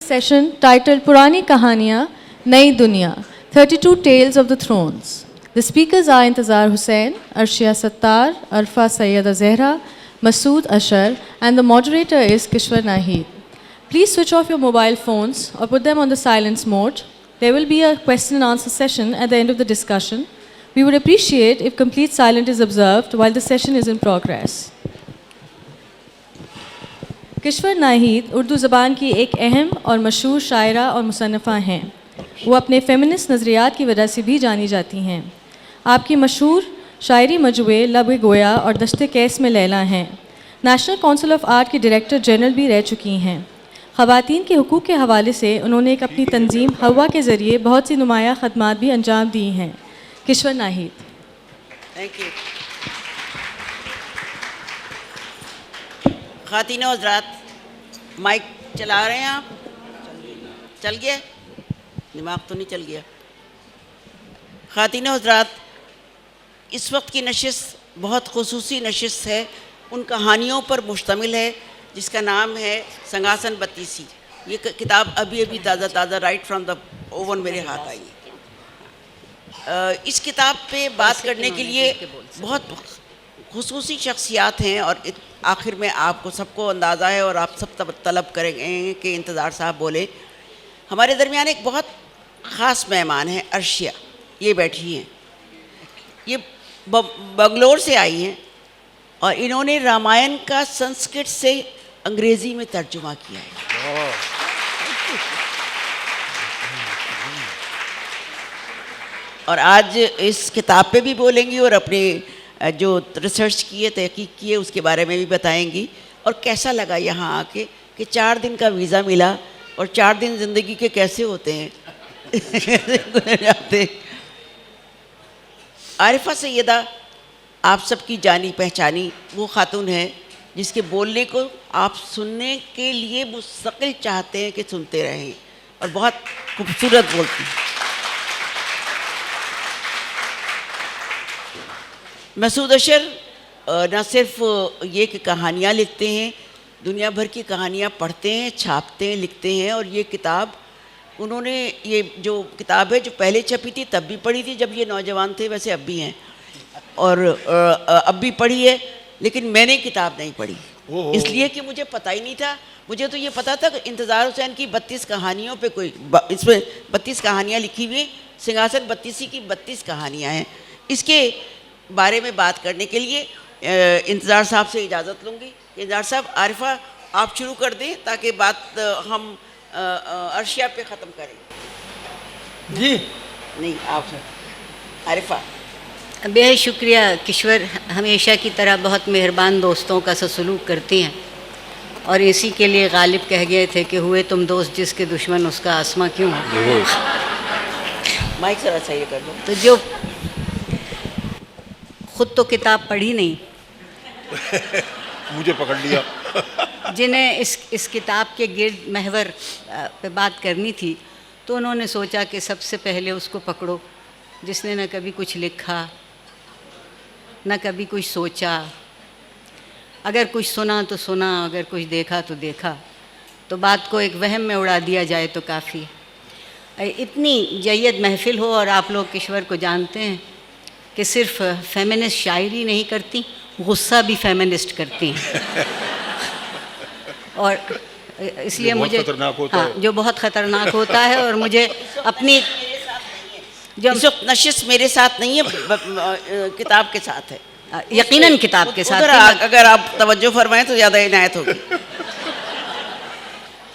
session titled Purani Kahaniyan, Nai Duniya, 32 Tales of the Thrones. The speakers are Intizar Hussain, Arshia Sattar, Arfa Sayyeda Zehra, Masood Ashar, and the moderator is Kishwar Nahid. Please switch off your mobile phones or put them on the silence mode. There will be a question and answer session at the end of the discussion. We would appreciate if complete silence is observed while the session is in progress. Kishwar Nahid Urdu ज़बान की एक अहम और मशहूर शायरा और मुसन्निफ़ा हैं। वो अपने फेमिनिस्ट नज़रियात की वजह से भी जानी जाती हैं। आपकी मशहूर शायरी मजमूए लब गोया और दश्ते कैस में लैला हैं। नेशनल काउंसिल ऑफ आर्ट की डायरेक्टर जनरल भी रह चुकी हैं। ख़वातीन के हुकूक़ के हवाले से उन्होंने एक अपनी तंजीम हवा के ज़रिए बहुत सी नुमाया खदमात भी अंजाम दी हैं। किश्वर नाहिद। Thank you. ख़ातीन और हज़रात, माइक चला रहे हैं आप? चल गया? दिमाग तो नहीं चल गया। ख़ातीन और हज़रात, इस वक्त की नशिस्त बहुत ख़ुसूसी नशिस्त है, उन कहानियों पर मुश्तमिल है जिसका नाम है संगासन बत्तीसी। ये किताब अभी अभी ताज़ा राइट फ्रॉम द ओवन मेरे हाथ आई है। इस किताब पे बात करने के लिए बहुत ख़ुसूसी शख्सियात हैं और आखिर में आपको सबको अंदाज़ा है और आप सब तलब करेंगे कि इंतज़ार साहब बोले। हमारे दरमियान एक बहुत ख़ास मेहमान है, अर्शिया, ये बैठी हैं। ये बंगलोर से आई हैं और इन्होंने रामायण का संस्कृत से अंग्रेज़ी में तर्जुमा किया है। और आज इस किताब पे भी बोलेंगी और अपने जो रिसर्च की है, तहकीक की है, उसके बारे में भी बताएंगी और कैसा लगा यहाँ आके कि 4 दिन का वीज़ा मिला और 4 दिन ज़िंदगी के कैसे होते हैं जाते। आरिफा सैयदा आप सबकी जानी पहचानी वो खातून है जिसके बोलने को आप सुनने के लिए मुस्तकिल चाहते हैं कि सुनते रहें और बहुत खूबसूरत बोलती हैं। मसूद अशर न सिर्फ ये कि कहानियाँ लिखते हैं, दुनिया भर की कहानियाँ पढ़ते हैं, छापते हैं, लिखते हैं। और ये किताब उन्होंने, ये जो किताब है जो पहले छपी थी तब भी पढ़ी थी जब ये नौजवान थे, वैसे अब भी हैं और अब भी पढ़ी है, लेकिन मैंने किताब नहीं पढ़ी इसलिए कि मुझे पता ही नहीं था। मुझे तो ये पता था कि इंतज़ार हुसैन की 32 कहानियों पे कोई इसमें 32 कहानियाँ लिखी हुई, सिंहासन बत्तीसी की 32 कहानियाँ हैं। इसके बारे में बात करने के लिए इंतज़ार साहब से इजाज़त लूँगी। इंतज़ार साहब, आरिफा आप शुरू कर दें ताकि बात हम अर्शिया पे ख़त्म करें। जी नहीं, आप आरिफा। बेहद शुक्रिया किश्वर, हमेशा की तरह बहुत मेहरबान दोस्तों का सलूक करती हैं और इसी के लिए गालिब कह गए थे कि हुए तुम दोस्त जिसके दुश्मन उसका आसमां क्यों हो। माइक ज़रा सही कर दो। तो जो खुद तो किताब पढ़ी नहीं मुझे पकड़ लिया जिन्हें इस किताब के गिर्द महवर पे बात करनी थी, तो उन्होंने सोचा कि सबसे पहले उसको पकड़ो जिसने न कभी कुछ लिखा, न कभी कुछ सोचा। अगर कुछ सुना तो सुना, अगर कुछ देखा तो देखा, तो बात को एक वहम में उड़ा दिया जाए तो काफ़ी। इतनी जय्यद महफिल हो और आप लोग किश्वर को जानते हैं कि सिर्फ फेमिनिस्ट शायरी नहीं करती, गुस्सा भी फेमिनिस्ट करती हैं और इसलिए मुझे जो बहुत ख़तरनाक होता है और मुझे अपनी जो नशिस्त मेरे साथ नहीं है, किताब के साथ है। यकीनन किताब के साथ अगर आप तवज्जो फरमाएं तो ज़्यादा इनायत होगी।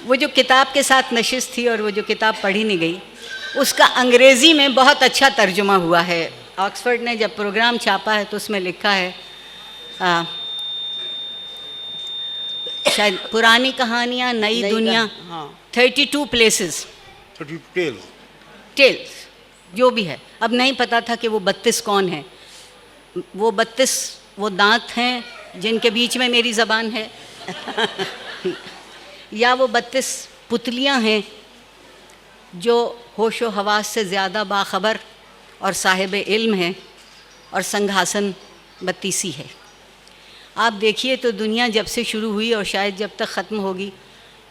वो जो किताब के साथ नशिस्त थी और वो जो किताब पढ़ी नहीं गई, उसका अंग्रेज़ी में बहुत अच्छा तर्जुमा हुआ है। ऑक्सफोर्ड ने जब प्रोग्राम छापा है तो उसमें लिखा है शायद पुरानी कहानियाँ नई दुनिया, 32 प्लेसेस, टेल्स जो भी है। अब नहीं पता था कि वो 32 कौन है। वो 32 वो दांत हैं जिनके बीच में मेरी ज़बान है या वो 32 पुतलियाँ हैं जो होशो हवास से ज़्यादा बाखबर और साहिब इल्म हैं और संघासन बत्तीसी है। आप देखिए तो दुनिया जब से शुरू हुई और शायद जब तक ख़त्म होगी,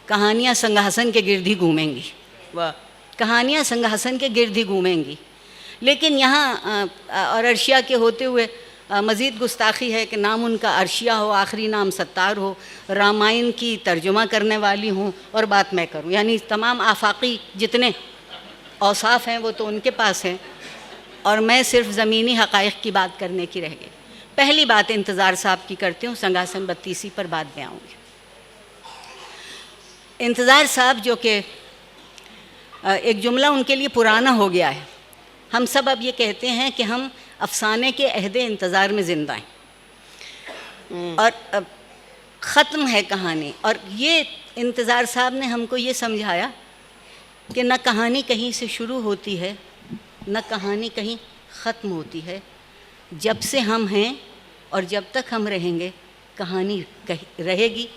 कहानियाँ सिंहासन के गिर्द ही घूमेंगी, वाह, कहानियाँ सिंहासन के गिर्द ही घूमेंगी। लेकिन यहाँ और अर्शिया के होते हुए मज़ीद गुस्ताखी है कि नाम उनका अर्शिया हो, आखिरी नाम सत्तार हो, रामायण की तर्जुमा करने वाली हूँ और बात मैं करूँ। यानी तमाम आफाकी जितने औसाफ हैं वो तो उनके पास हैं और मैं सिर्फ ज़मीनी हक़ाइक़ की बात करने की रह गई। पहली बात इंतज़ार साहब की करती हूँ, सिंहासन बत्तीसी पर बाद में आऊँगी। इंतज़ार साहब जो कि एक जुमला उनके लिए पुराना हो गया है, हम सब अब ये कहते हैं कि हम अफसाने के अहदे इंतज़ार में ज़िंदा हैं और अब ख़त्म है कहानी। और ये इंतज़ार साहब ने हमको ये समझाया कि न कहानी कहीं से शुरू होती है, न कहानी कहीं ख़त्म होती है। जब से हम हैं और जब तक हम रहेंगे कहानी रहेगी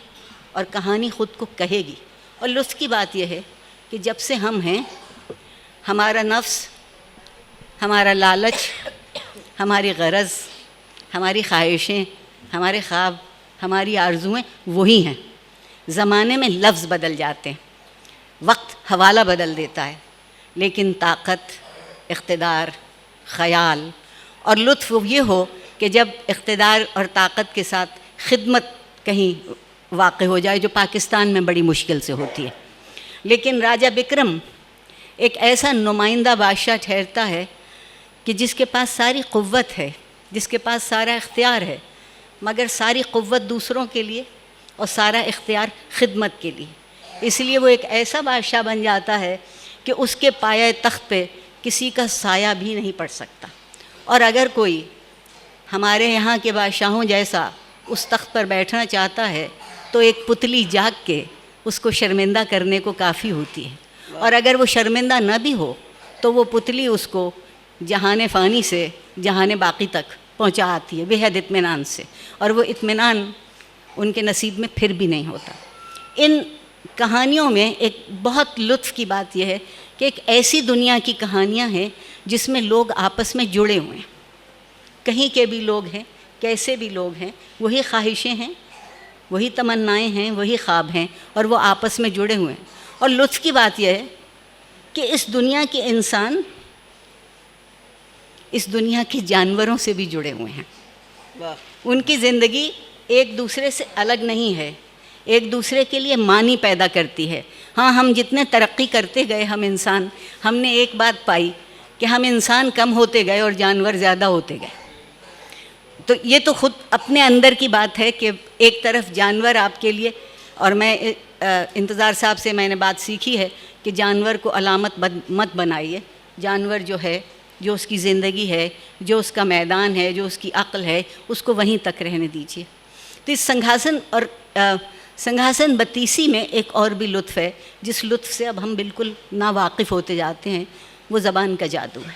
और कहानी ख़ुद को कहेगी। और लुत्फ़ की बात यह है कि जब से हम हैं हमारा नफ्स, हमारा लालच, हमारी गरज़, हमारी ख्वाहिशें, हमारे ख्वाब, हमारी आरज़ुएँ वही हैं। ज़माने में लफ्ज़ बदल जाते हैं, वक्त हवाला बदल देता है, लेकिन ताकत, इक़्तिदार, ख़याल और लुत्फ़ ये हो कि जब इक़्तिदार और ताकत के साथ खिदमत कहीं वाक़ हो जाए, जो पाकिस्तान में बड़ी मुश्किल से होती है। लेकिन राजा बिक्रम एक ऐसा नुमाइंदा बादशाह ठहरता है कि जिसके पास सारी क़ुव्वत है, जिसके पास सारा इख्तियार है, मगर सारी क़ुव्वत दूसरों के लिए और सारा इख्तियार खिदमत के लिए। इसलिए वो एक ऐसा बादशाह बन जाता है कि उसके पाए तख्त पे किसी का साया भी नहीं पड़ सकता। और अगर कोई हमारे यहाँ के बादशाहों जैसा उस तख्त पर बैठना चाहता है तो एक पुतली जाग के उसको शर्मिंदा करने को काफ़ी होती है। और अगर वो शर्मिंदा न भी हो तो वो पुतली उसको जहाने फ़ानी से जहाने बाकी तक पहुँचा आती है बेहद इत्मीनान से, और वो इत्मीनान उनके नसीब में फिर भी नहीं होता। इन कहानियों में एक बहुत लुत्फ़ की बात यह है कि एक ऐसी दुनिया की कहानियाँ हैं जिसमें लोग आपस में जुड़े हुए हैं, कहीं के भी लोग हैं, कैसे भी लोग हैं, वही ख्वाहिशें हैं, वही तमन्नाएं हैं, वही ख्वाब हैं और वो आपस में जुड़े हुए हैं। और लुत्फ़ की बात यह है कि इस दुनिया के इंसान इस दुनिया के जानवरों से भी जुड़े हुए हैं। वाह, उनकी ज़िंदगी एक दूसरे से अलग नहीं है, एक दूसरे के लिए मानी पैदा करती है। हाँ, हम जितने तरक्की करते गए हम इंसान, हमने एक बात पाई कि हम इंसान कम होते गए और जानवर ज़्यादा होते गए। तो ये तो ख़ुद अपने अंदर की बात है कि एक तरफ जानवर आपके लिए, और मैं इंतज़ार साहब से मैंने बात सीखी है कि जानवर को अलामत मत बनाइए। जानवर जो है, जो उसकी ज़िंदगी है, जो उसका मैदान है, जो उसकी अक्ल है, उसको वहीं तक रहने दीजिए। तो इस सिंहासन और सिंहासन बत्तीसी में एक और भी लुत्फ़ है, जिस लुत्फ़ से अब हम बिल्कुल नावाकिफ़ होते जाते हैं, वो ज़बान का जादू है।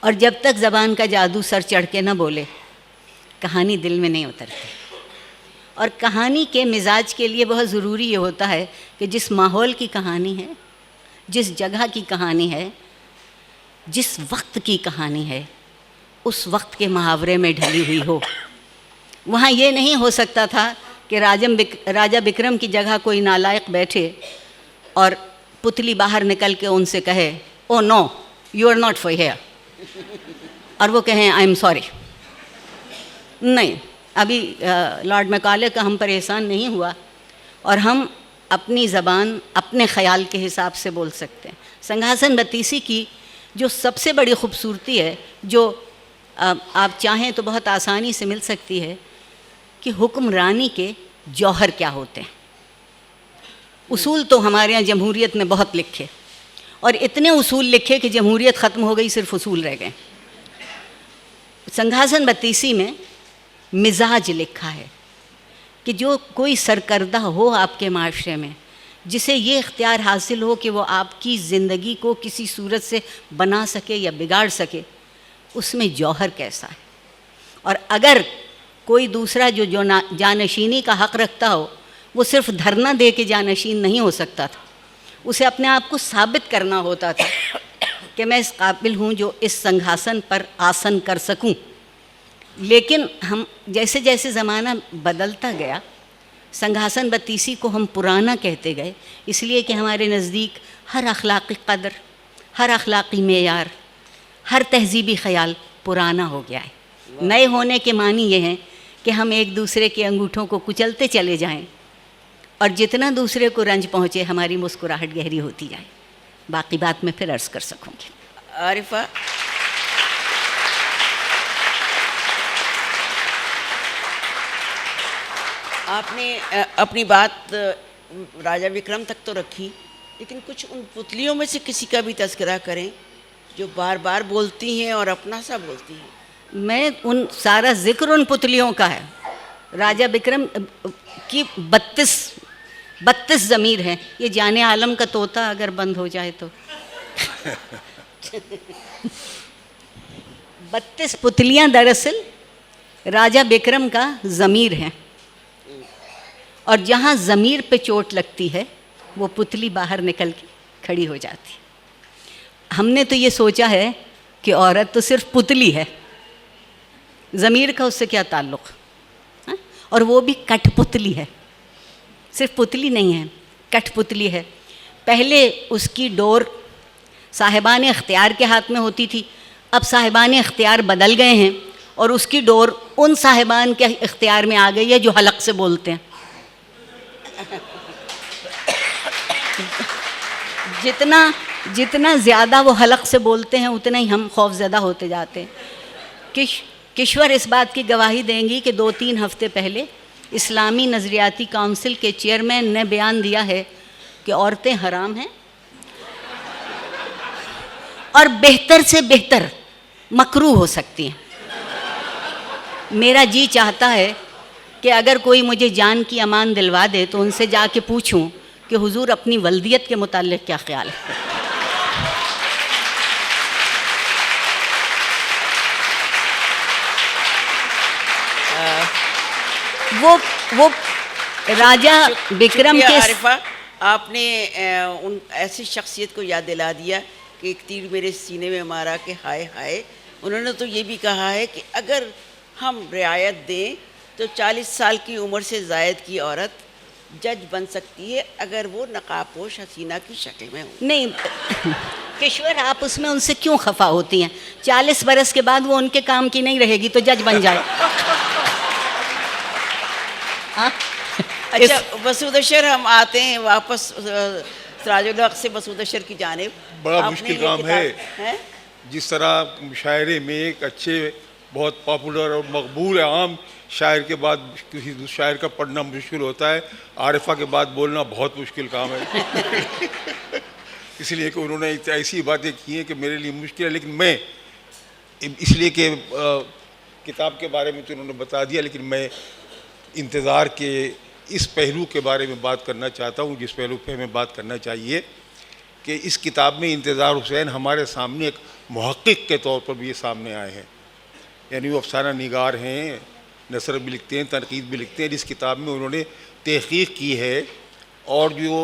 और जब तक ज़बान का जादू सर चढ़ के न बोले, कहानी दिल में नहीं उतरती। और कहानी के मिजाज के लिए बहुत ज़रूरी ये होता है कि जिस माहौल की कहानी है, जिस जगह की कहानी है, जिस वक्त की कहानी है, उस वक्त के मुहावरे में ढली हुई हो। वहाँ ये नहीं हो सकता था कि राजा बिक्रम की जगह कोई नालायक बैठे और पुतली बाहर निकल के उनसे कहे, oh no, you are not for here, और वो कहें आई एम सॉरी। नहीं, अभी लॉर्ड मैकाले का हम पर एहसान नहीं हुआ और हम अपनी ज़बान अपने ख़याल के हिसाब से बोल सकते हैं। सिंहासन बत्तीसी की जो सबसे बड़ी ख़ूबसूरती है, जो आप चाहें तो बहुत आसानी से मिल सकती है, कि हुक्मरानी के जौहर क्या होते हैं। उसूल तो हमारे यहाँ जमहूरियत में बहुत लिखे, और इतने उसूल लिखे कि जमहूरियत ख़त्म हो गई, सिर्फ उसूल रह गए। सिंहासन बत्तीसी में मिजाज लिखा है कि जो कोई सरकर्दा हो आपके माशरे में, जिसे ये इख्तियार हासिल हो कि वो आपकी ज़िंदगी को किसी सूरत से बना सके या बिगाड़ सके, उसमें जौहर कैसा है। और अगर कोई दूसरा जो जानशीनी का हक़ रखता हो, वो सिर्फ धरना दे के जानशीन नहीं हो सकता था, उसे अपने आप को साबित करना होता था कि मैं इस काबिल हूँ जो इस सिंहासन पर आसन कर सकूँ। लेकिन हम जैसे जैसे ज़माना बदलता गया, संघासन बत्तीसी को हम पुराना कहते गए, इसलिए कि हमारे नज़दीक हर अखलाक़ी क़दर, हर अखलाक़ी मेयार, हर तहज़ीबी ख़याल पुराना हो गया है। नए होने के मानी ये हैं कि हम एक दूसरे के अंगूठों को कुचलते चले जाएं और जितना दूसरे को रंज पहुँचे हमारी मुस्कुराहट गहरी होती जाए। बाकी बात मैं फिर अर्ज़ कर सकूँगी। आरिफा, आपने अपनी बात राजा विक्रम तक तो रखी, लेकिन कुछ उन पुतलियों में से किसी का भी तज़किरा करें जो बार बार बोलती हैं और अपना सा बोलती हैं। मैं उन सारा ज़िक्र उन पुतलियों का है। राजा विक्रम की 32 ज़मीर हैं। ये जाने आलम का तोता अगर बंद हो जाए तो 32 पुतलियाँ दरअसल राजा विक्रम का ज़मीर हैं, और जहाँ ज़मीर पे चोट लगती है वो पुतली बाहर निकल के खड़ी हो जाती है। हमने तो ये सोचा है कि औरत तो सिर्फ पुतली है, ज़मीर का उससे क्या ताल्लुक़, हाँ? और वो भी कठपुतली है, सिर्फ पुतली नहीं है, कठपुतली है। पहले उसकी डोर साहिबान इख्तियार के हाथ में होती थी, अब साहिबान इख्तियार बदल गए हैं और उसकी डोर उन साहिबान के इख्तियार में आ गई है जो हलक से बोलते हैं। जितना ज़्यादा वो हलक से बोलते हैं उतना ही हम खौफज़दा होते जाते हैं। किश्वर इस बात की गवाही देंगी कि 2-3 हफ़्ते पहले इस्लामी नज़रियाती काउंसिल के चेयरमैन ने बयान दिया है कि औरतें हराम हैं और बेहतर से बेहतर मकरूह हो सकती हैं। मेरा जी चाहता है कि अगर कोई मुझे जान की अमान दिलवा दे तो उनसे जाके पूछूं कि हुजूर अपनी वल्दियत के मुताल्लिक़ क्या ख्याल है। वो राजा विक्रम के आरिफा, आपने उन ऐसी शख्सियत को याद दिला दिया कि एक तीर मेरे सीने में मारा कि हाय हाय। उन्होंने तो ये भी कहा है कि अगर हम रियायत दें तो 40 साल की उम्र से ज़ायद की औरत जज बन सकती है अगर वो नकाबपोश हसीना की शक्ल में हो। नहीं किश्वर, आप उसमें उनसे क्यों खफा होती हैं? 40 बरस के बाद वो उनके काम की नहीं रहेगी तो जज बन जाए। अच्छा मसूद-ए-शर, हम आते हैं वापस सिराजुल हक से मसूद-ए-शर की जानिब। बड़ा मुश्किल काम है। जिस तरह शायरे में एक अच्छे बहुत पॉपुलर और मकबूल आम शायर के बाद किसी दूसरे शायर का पढ़ना मुश्किल होता है, आरिफा के बाद बोलना बहुत मुश्किल काम है। इसलिए कि उन्होंने ऐसी बातें की हैं कि मेरे लिए मुश्किल है, लेकिन मैं इसलिए कि किताब के बारे में तो उन्होंने बता दिया, लेकिन मैं इंतज़ार के इस पहलू के बारे में बात करना चाहता हूँ जिस पहलू पे हमें बात करना चाहिए कि इस किताब में इंतज़ार हुसैन हमारे सामने एक मुहक्किक के तौर पर भी ये सामने आए हैं। यानी वो अफसाना निगार हैं, नसर भी लिखते हैं, तनकीद भी लिखते हैं। इस किताब में उन्होंने तहक़ीक़ की है और जो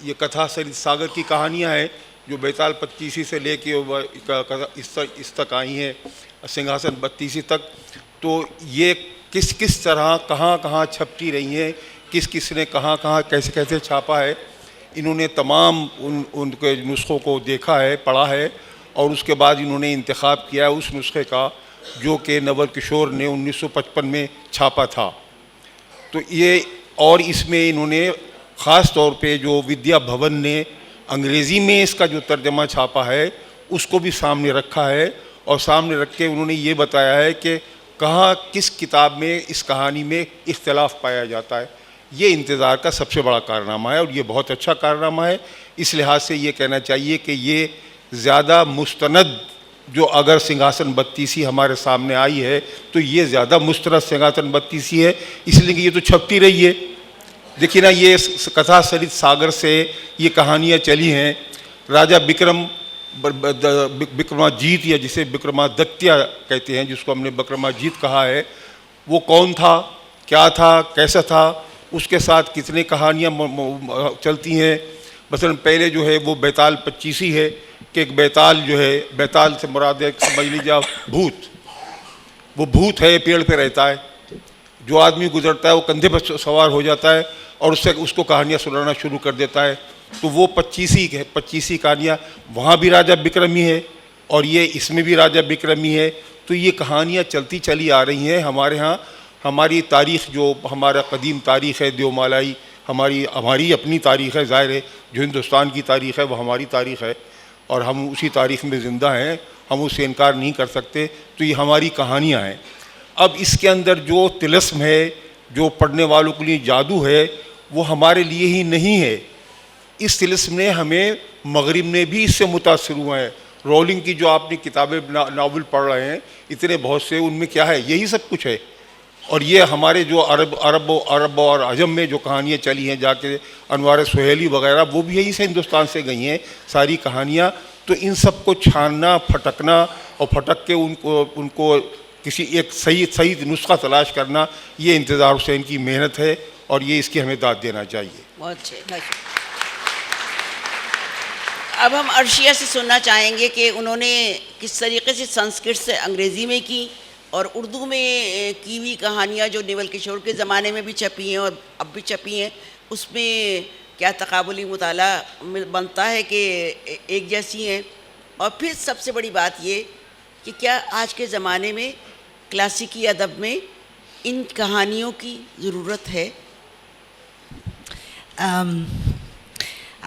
ये कथा सरित सागर की कहानियाँ हैं जो बेताल 25 से लेके इस तक आई हैं सिंहासन 32 तक, तो ये किस तरह कहाँ छपती रही हैं, किस ने कहाँ कैसे कैसे छापा है, इन्होंने तमाम उनके नुस्खों को देखा है, पढ़ा है और उसके बाद इन्होंने इंतखाब किया उस नुस्खे का जो कि नवल किशोर ने 1955 में छापा था। तो ये और इसमें इन्होंने ख़ास तौर पे जो विद्या भवन ने अंग्रेज़ी में इसका जो तर्जमा छापा है उसको भी सामने रखा है और सामने रख के उन्होंने ये बताया है कि कहाँ किस किताब में इस कहानी में इख्तिलाफ़ पाया जाता है। ये इंतज़ार का सबसे बड़ा कारनामा है और ये बहुत अच्छा कारनामा है। इस लिहाज से ये कहना चाहिए कि ये ज़्यादा मुस्तनद जो अगर सिंहासन 32 हमारे सामने आई है तो ये ज़्यादा मुस्तनद सिंहासन 32 है, इसलिए कि ये तो छपती रही है। देखिए ना, ये कथा सरित सागर से ये कहानियाँ चली हैं। राजा विक्रमाजीत या जिसे विक्रमादित्य कहते हैं, जिसको हमने विक्रमाजीत कहा है, वो कौन था, क्या था, कैसा था, उसके साथ कितने कहानियाँ चलती हैं। मसलन पहले जो है वो बेताल 25 है कि एक बेताल जो है, बेताल से मुराद है समझ लीजिए भूत, वो भूत है, पेड़ पे रहता है जो आदमी गुजरता है वो कंधे पर सवार हो जाता है और उससे उसको कहानियाँ सुनाना शुरू कर देता है। तो वो 25 कहानियाँ, वहाँ भी राजा बिक्रमी है और ये इसमें भी राजा बिक्रमी है। तो ये कहानियाँ चलती चली आ रही हैं हमारे यहाँ। हमारी तारीख़ जो हमारा कदीम तारीख़ है देवमालाई, हमारी अपनी तारीख़ है, ज़ाहिर है जो हिंदुस्तान की तारीख़ है वो हमारी तारीख़ है और हम उसी तारीख़ में ज़िंदा हैं, हम उससे इनकार नहीं कर सकते। तो ये हमारी कहानियाँ हैं। अब इसके अंदर जो तिलस्म है, जो पढ़ने वालों के लिए जादू है, वो हमारे लिए ही नहीं है। इस तिलस्म ने हमें मगरिब ने भी इससे मुतासर हुआ है। रोलिंग की जो आपने किताबें नावल पढ़ रहे हैं इतने बहुत से, उनमें क्या है, यही सब कुछ है। और ये हमारे जो अरब और अजम में जो कहानियाँ चली हैं जाके अनवार सुहेली वगैरह, वो भी यहीं से हिंदुस्तान से गई हैं सारी कहानियाँ। तो इन सब को छानना, फटकना और फटक के उनको किसी एक सही नुस्खा तलाश करना, ये इंतज़ार हुसैन की मेहनत है और ये इसकी हमें दाद देना चाहिए। बहुत अच्छे। अब हम अर्शिया से सुनना चाहेंगे कि उन्होंने किस तरीके से संस्कृत से अंग्रेज़ी में की और उर्दू में की हुई कहानियाँ जो नेवल किशोर के ज़माने में भी छपी हैं और अब भी छपी हैं, उसमें क्या तकाबुली मुताला बनता है कि एक जैसी हैं। और फिर सबसे बड़ी बात ये कि क्या आज के ज़माने में क्लासिकी अदब में इन कहानियों की ज़रूरत है?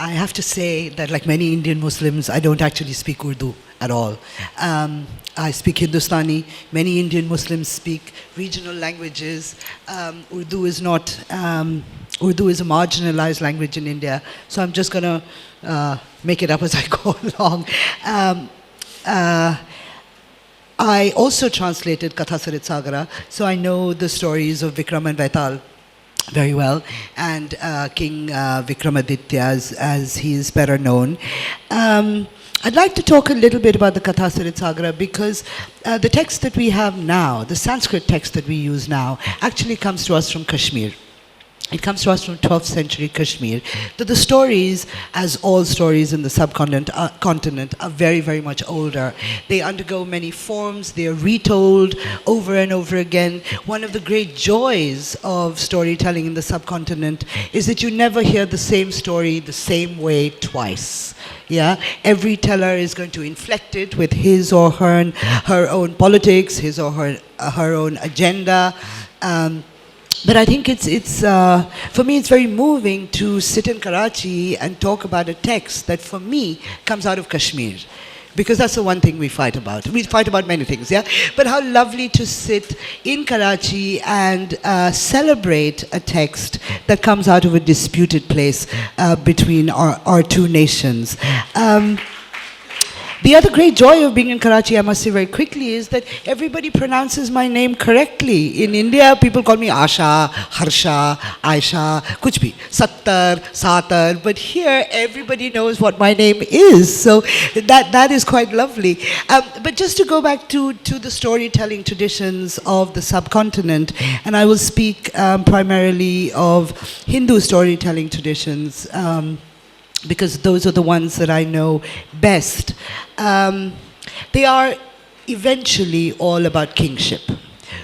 I have to say that, like many Indian Muslims, I don't actually speak Urdu at all. I speak Hindustani. Many Indian Muslims speak regional languages. Urdu is not. Urdu is a marginalized language in India, so I'm just going to make it up as I go along. I also translated Katha Sarit Sagara, so I know the stories of Vikram and Vaital very well, and King Vikramaditya, as he is better known. I'd like to talk a little bit about the Katha Sarit Sagara because the text that we have now, the Sanskrit text that we use now, actually comes to us from Kashmir. It comes to us from 12th century Kashmir. The stories, as all stories in the subcontinent, are very, very much older. They undergo many forms. They are retold over and over again. One of the great joys of storytelling in the subcontinent is that you never hear the same story the same way twice. Yeah, every teller is going to inflect it with his or her own politics, his or her own agenda. But I think it's for me, it's very moving to sit in Karachi and talk about a text that for me comes out of Kashmir. Because that's the one thing we fight about. We fight about many things, yeah? But how lovely to sit in Karachi and celebrate a text that comes out of a disputed place between our two nations. The other great joy of being in Karachi, I must say very quickly, is that everybody pronounces my name correctly. In India, people call me Asha, Harsha, Aisha, kuch bhi, Sattar, Satar. But here, everybody knows what my name is. So that is quite lovely. But just to go back to the storytelling traditions of the subcontinent, and I will speak primarily of Hindu storytelling traditions, because those are the ones that I know best. They are eventually all about kingship.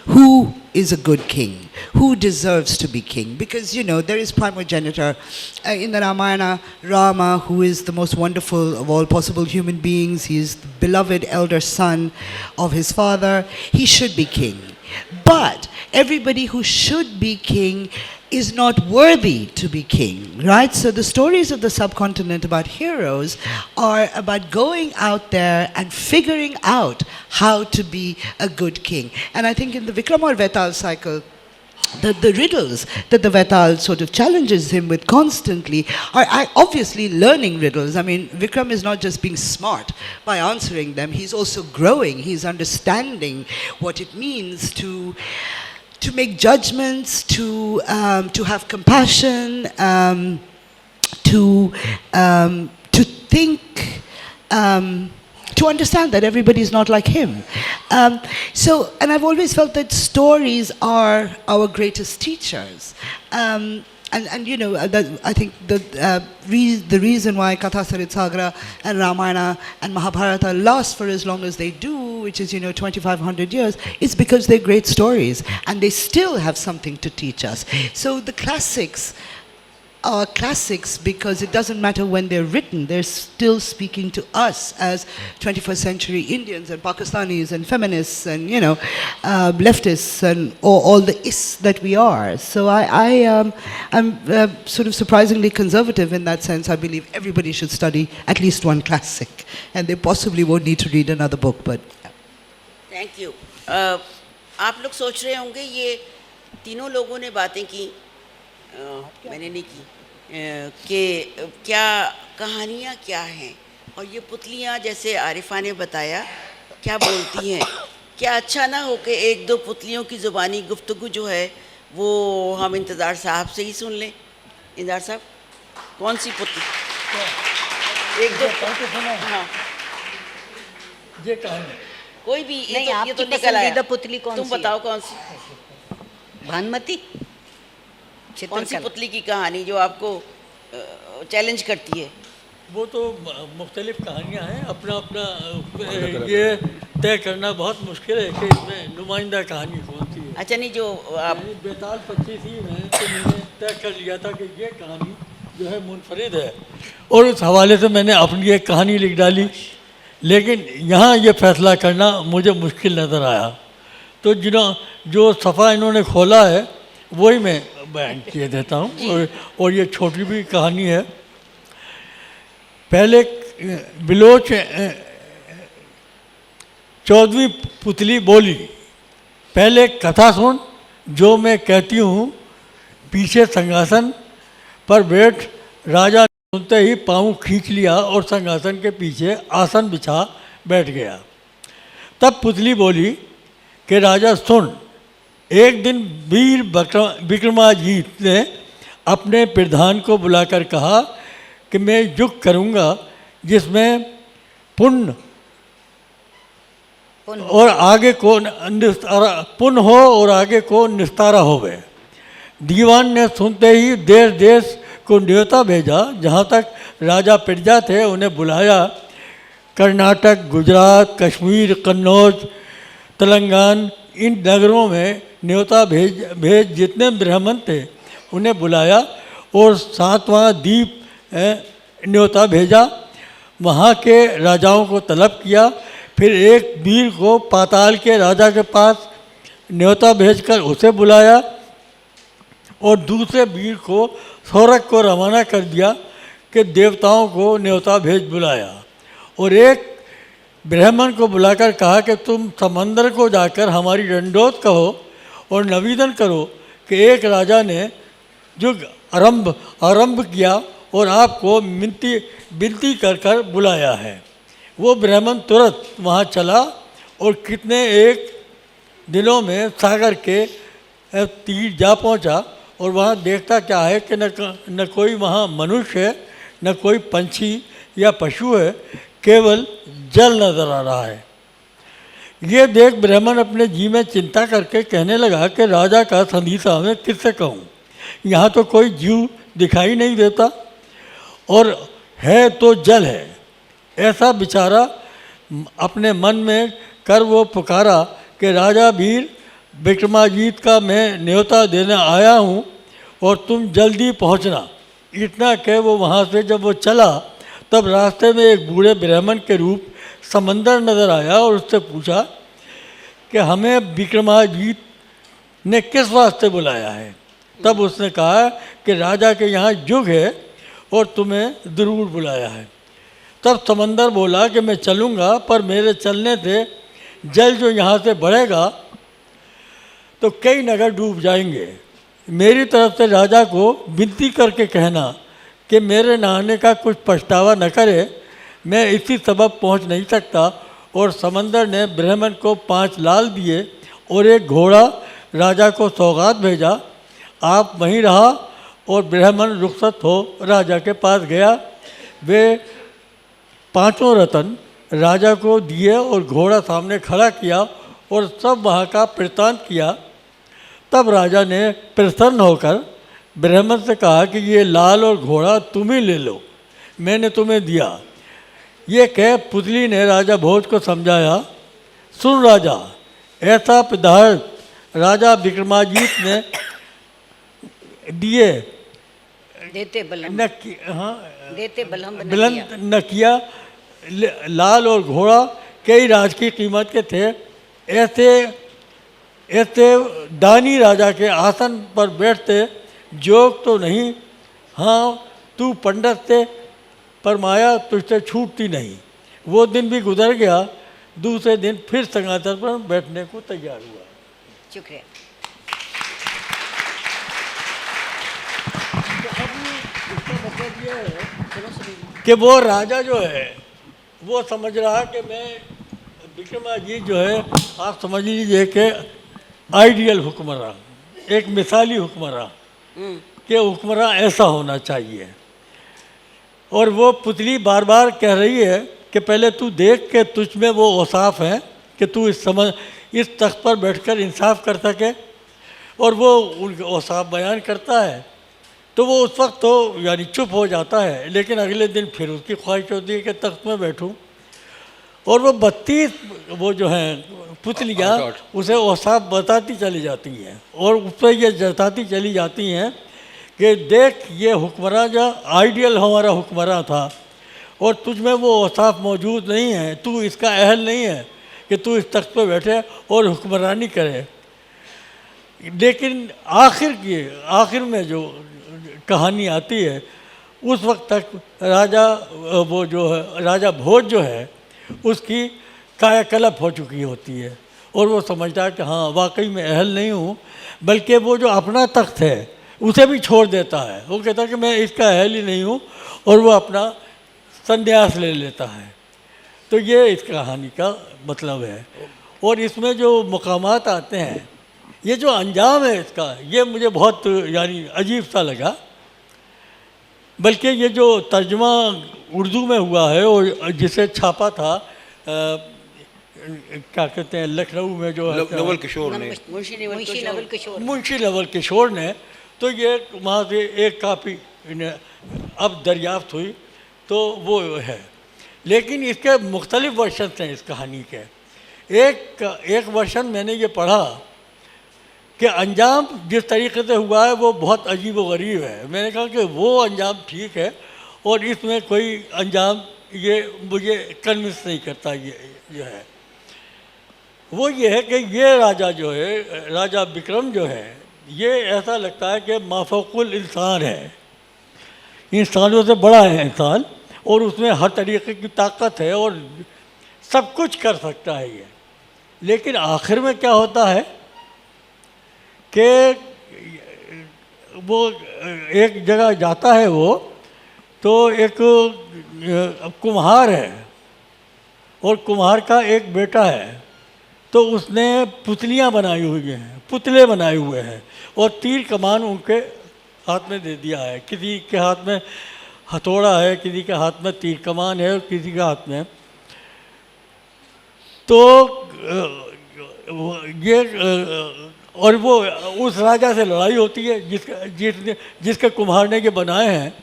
Who is a good king? Who deserves to be king? Because, you know, there is primogeniture. In the Ramayana, Rama, who is the most wonderful of all possible human beings, he is the beloved elder son of his father. He should be king. But everybody who should be king is not worthy to be king, right? So the stories of the subcontinent about heroes are about going out there and figuring out how to be a good king. And I think in the Vikram or Vaital cycle, the riddles that the Vaital sort of challenges him with constantly are obviously learning riddles. I mean, Vikram is not just being smart by answering them, he's also growing, he's understanding what it means to make judgments, to have compassion, to think, to understand that everybody is not like him. And I've always felt that stories are our greatest teachers. And you know, I think the reason why Katha Sarit Sagara and Ramayana and Mahabharata last for as long as they do which is, 2,500 years, is because they're great stories and they still have something to teach us. So the classics are classics because it doesn't matter when they're written, they're still speaking to us as 21st century Indians and Pakistanis and feminists and, leftists and all the is that we are. So I'm sort of surprisingly conservative in that sense. I believe everybody should study at least one classic and they possibly won't need to read another book, but... thank you. आप लोग सोच रहे होंगे ये तीनों लोगों ने बातें की, मैंने नहीं की, कि क्या कहानियाँ क्या हैं और ये पुतलियाँ जैसे आरिफा ने बताया क्या बोलती हैं। क्या अच्छा ना हो कि एक दो पुतलियों की ज़ुबानी गुफ्तगू जो है वो हम इंतज़ार साहब से ही सुन लें। इंतज़ार साहब, कौन सी पुतली? एक दो हाँ, ये कहानी कोई भी, नहीं, ये आपकी तो निकल आया। पसंदीदा पुतली कौन तुम सी है? बताओ कौन सी, भानुमति, कौन सी पुतली की कहानी जो आपको चैलेंज करती है? वो तो मुख्तलिफ कहानियाँ हैं, अपना अपना ये तय करना बहुत मुश्किल है कि इसमें नुमाइंदा कहानी कौन सी है। अच्छा, नहीं जो आप यानी बेताल 25 ही में तो मैंने तय कर लिया था कि ये कहानी जो है मुनफरिद है और उस हवाले से मैंने अपनी एक कहानी लिख डाली, लेकिन यहाँ ये फैसला करना मुझे मुश्किल नज़र आया। तो जो सफ़ा इन्होंने खोला है वही मैं बयान किए देता हूँ और ये छोटी भी कहानी है। पहले बिलोच 14वीं पुतली बोली, पहले कथा सुन जो मैं कहती हूँ, पीछे संगासन पर बैठ। राजा सुनते ही पाँव खींच लिया और संगासन के पीछे आसन बिछा बैठ गया। तब पुतली बोली कि राजा सुन, एक दिन वीर विक्रमाजीत ने अपने प्रधान को बुलाकर कहा कि मैं युग करूँगा जिसमें पुण्य और आगे को पुण्य हो और आगे को निस्तारा होवे। दीवान ने सुनते ही देश देश को न्योता भेजा। जहाँ तक राजा प्रजा थे उन्हें बुलाया। कर्नाटक, गुजरात, कश्मीर, कन्नौज, तेलंगाना, इन नगरों में न्योता भेज जितने ब्राह्मण थे उन्हें बुलाया और 7वां द्वीप न्योता भेजा। वहाँ के राजाओं को तलब किया। फिर एक वीर को पाताल के राजा के पास न्योता भेजकर उसे बुलाया और दूसरे वीर को सौरक को रवाना कर दिया कि देवताओं को न्योता भेज बुलाया। और एक ब्राह्मण को बुलाकर कहा कि तुम समंदर को जाकर हमारी दंडोत कहो और निवेदन करो कि एक राजा ने जो आरंभ किया और आपको विनती कर कर बुलाया है। वो ब्राह्मण तुरंत वहाँ चला और कितने एक दिनों में सागर के तीर जा पहुँचा और वहाँ देखता क्या है कि न कोई वहाँ मनुष्य है, न कोई पंछी या पशु है, केवल जल नज़र आ रहा है। ये देख ब्राह्मण अपने जी में चिंता करके कहने लगा कि राजा का संदेशा मैं किससे कहूँ, यहाँ तो कोई जीव दिखाई नहीं देता और है तो जल है। ऐसा बेचारा अपने मन में कर वो पुकारा कि राजा वीर विक्रमाजीत का मैं न्योता देने आया हूँ और तुम जल्दी पहुँचना। इतना कह वो वहाँ से जब वो चला तब रास्ते में एक बूढ़े ब्राह्मण के रूप समंदर नज़र आया और उससे पूछा कि हमें विक्रमाजीत ने किस वास्ते बुलाया है। तब उसने कहा कि राजा के यहाँ युग है और तुम्हें ज़रूर बुलाया है। तब समंदर बोला कि मैं चलूँगा, पर मेरे चलने से जल जो यहाँ से बढ़ेगा तो कई नगर डूब जाएंगे। मेरी तरफ से राजा को विनती करके कहना कि मेरे नहाने का कुछ पछतावा न करे, मैं इसी सबब पहुँच नहीं सकता। और समंदर ने ब्राह्मण को 5 लाल दिए और एक घोड़ा राजा को सौगात भेजा। आप वहीं रहा और ब्राह्मण रुखसत हो राजा के पास गया। वे 5 रत्न राजा को दिए और घोड़ा सामने खड़ा किया और सब वहाँ का वृत्तांत किया। तब राजा ने प्रसन्न होकर ब्राह्मण से कहा कि ये लाल और घोड़ा तुम ही ले लो, मैंने तुम्हें दिया। ये कह पुतली ने राजा भोज को सुन राजा, ऐसा पदार्थ राजा विक्रमाजीत ने दिए देते बलम न हाँ देते बलम न बुलंद किया। न किया। लाल और घोड़ा कई राज की कीमत के थे। ऐसे ऐसे दानी राजा के आसन पर बैठते जोग तो नहीं, हाँ तू पंडित से पर माया तुझसे छूटती नहीं। वो दिन भी गुजर गया, दूसरे दिन फिर सिंहासन पर बैठने को तैयार हुआ। शुक्रिया। कि वो राजा जो है वो समझ रहा कि मैं विक्रमाजीत जो है, आप समझ लीजिए कि आइडियल हुक्मरान, एक मिसाली हुक्मरान कि हुक्मरान ऐसा होना चाहिए। और वो पुतली बार बार कह रही है कि पहले तू देख के तुझ में वो औसाफ हैं कि तू इस तख्त पर बैठकर इंसाफ कर सके। और वो उनके औसाफ बयान करता है तो वो उस वक्त तो यानी चुप हो जाता है, लेकिन अगले दिन फिर उसकी ख्वाहिश होती है कि तख्त में बैठूं। और वो 32 वो जो हैं पुतलियाँ उसे औसाफ बताती चली जाती हैं और उस पर ये जताती चली जाती हैं कि देख ये हुक्मरान जो आइडियल हमारा हुक्मरान था और तुझ में वो औसाफ मौजूद नहीं है, तू इसका अहल नहीं है कि तू इस तख्त पर बैठे और हुक्मरानी करे। लेकिन आखिर में जो कहानी आती है उस वक्त तक राजा वो जो है राजा भोज जो है उसकी कायाकल्प हो चुकी होती है और वो समझता है कि हाँ वाकई में अहल नहीं हूँ, बल्कि वो जो अपना तख्त है उसे भी छोड़ देता है। वो कहता है कि मैं इसका अहल ही नहीं हूँ और वो अपना संन्यास ले लेता है। तो ये इस कहानी का मतलब है। और इसमें जो मकामात आते हैं, ये जो अंजाम है इसका, ये मुझे बहुत यानी अजीब सा लगा। बल्कि ये जो तर्जुमा उर्दू में हुआ है और जिसे छापा था क्या कहते हैं लखनऊ में जो है नवल किशोर ने, मुंशी नवल किशोर ने, तो ये वहाँ से एक कापी अब दरियाफ्त हुई तो वो है। लेकिन इसके मुख्तलिफ वर्शन हैं इस कहानी के। एक वर्शन मैंने ये पढ़ा कि अंजाम जिस तरीके से हुआ है वो बहुत अजीब व गरीब है। मैंने कहा कि वो अंजाम ठीक है और इसमें कोई अंजाम ये मुझे कन्विंस नहीं करता। ये जो है वो ये है कि ये राजा जो है, राजा विक्रम जो है, ये ऐसा लगता है कि माफौकुल इंसान है, इंसानों से बड़ा है इंसान और उसमें हर तरीके की ताकत है और सब कुछ कर सकता है ये। लेकिन आखिर में क्या होता है कि वो एक जगह जाता है वो तो एक कुम्हार है और कुम्हार का एक बेटा है, तो उसने पुतलियाँ बनाई हुई हैं, पुतले बनाए हुए हैं और तीर कमान उनके हाथ में दे दिया है। किसी के हाथ में हथौड़ा है, किसी के हाथ में तीर कमान है और किसी के हाथ में तो ये और वो उस राजा से लड़ाई होती है जिसके कुम्हार ने ये बनाए हैं।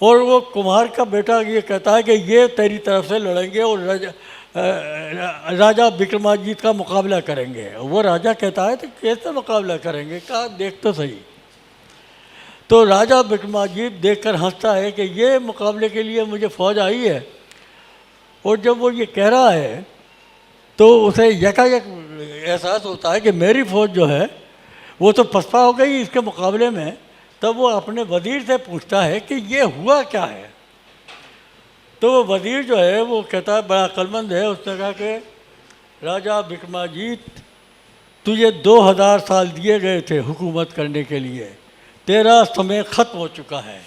और वो कुम्हार का बेटा ये कहता है कि ये तेरी तरफ से लड़ेंगे और राजा विक्रमाजीत का मुकाबला करेंगे। वो राजा कहता है तो कैसे मुकाबला करेंगे, कहा देख तो सही। तो राजा विक्रमाजीत देखकर हंसता है कि ये मुकाबले के लिए मुझे फ़ौज आई है। और जब वो ये कह रहा है तो उसे यकायक एहसास होता है कि मेरी फ़ौज जो है वो तो पसपा हो गई इसके मुकाबले में। तब वो अपने वज़ीर से पूछता है कि ये हुआ क्या है। तो वो वज़ीर जो है वो कहता है, बड़ा अक्लमंद है, उसने कहा कि राजा विक्रमाजीत तुझे 2000 साल दिए गए थे हुकूमत करने के लिए, तेरा समय ख़त्म हो चुका है,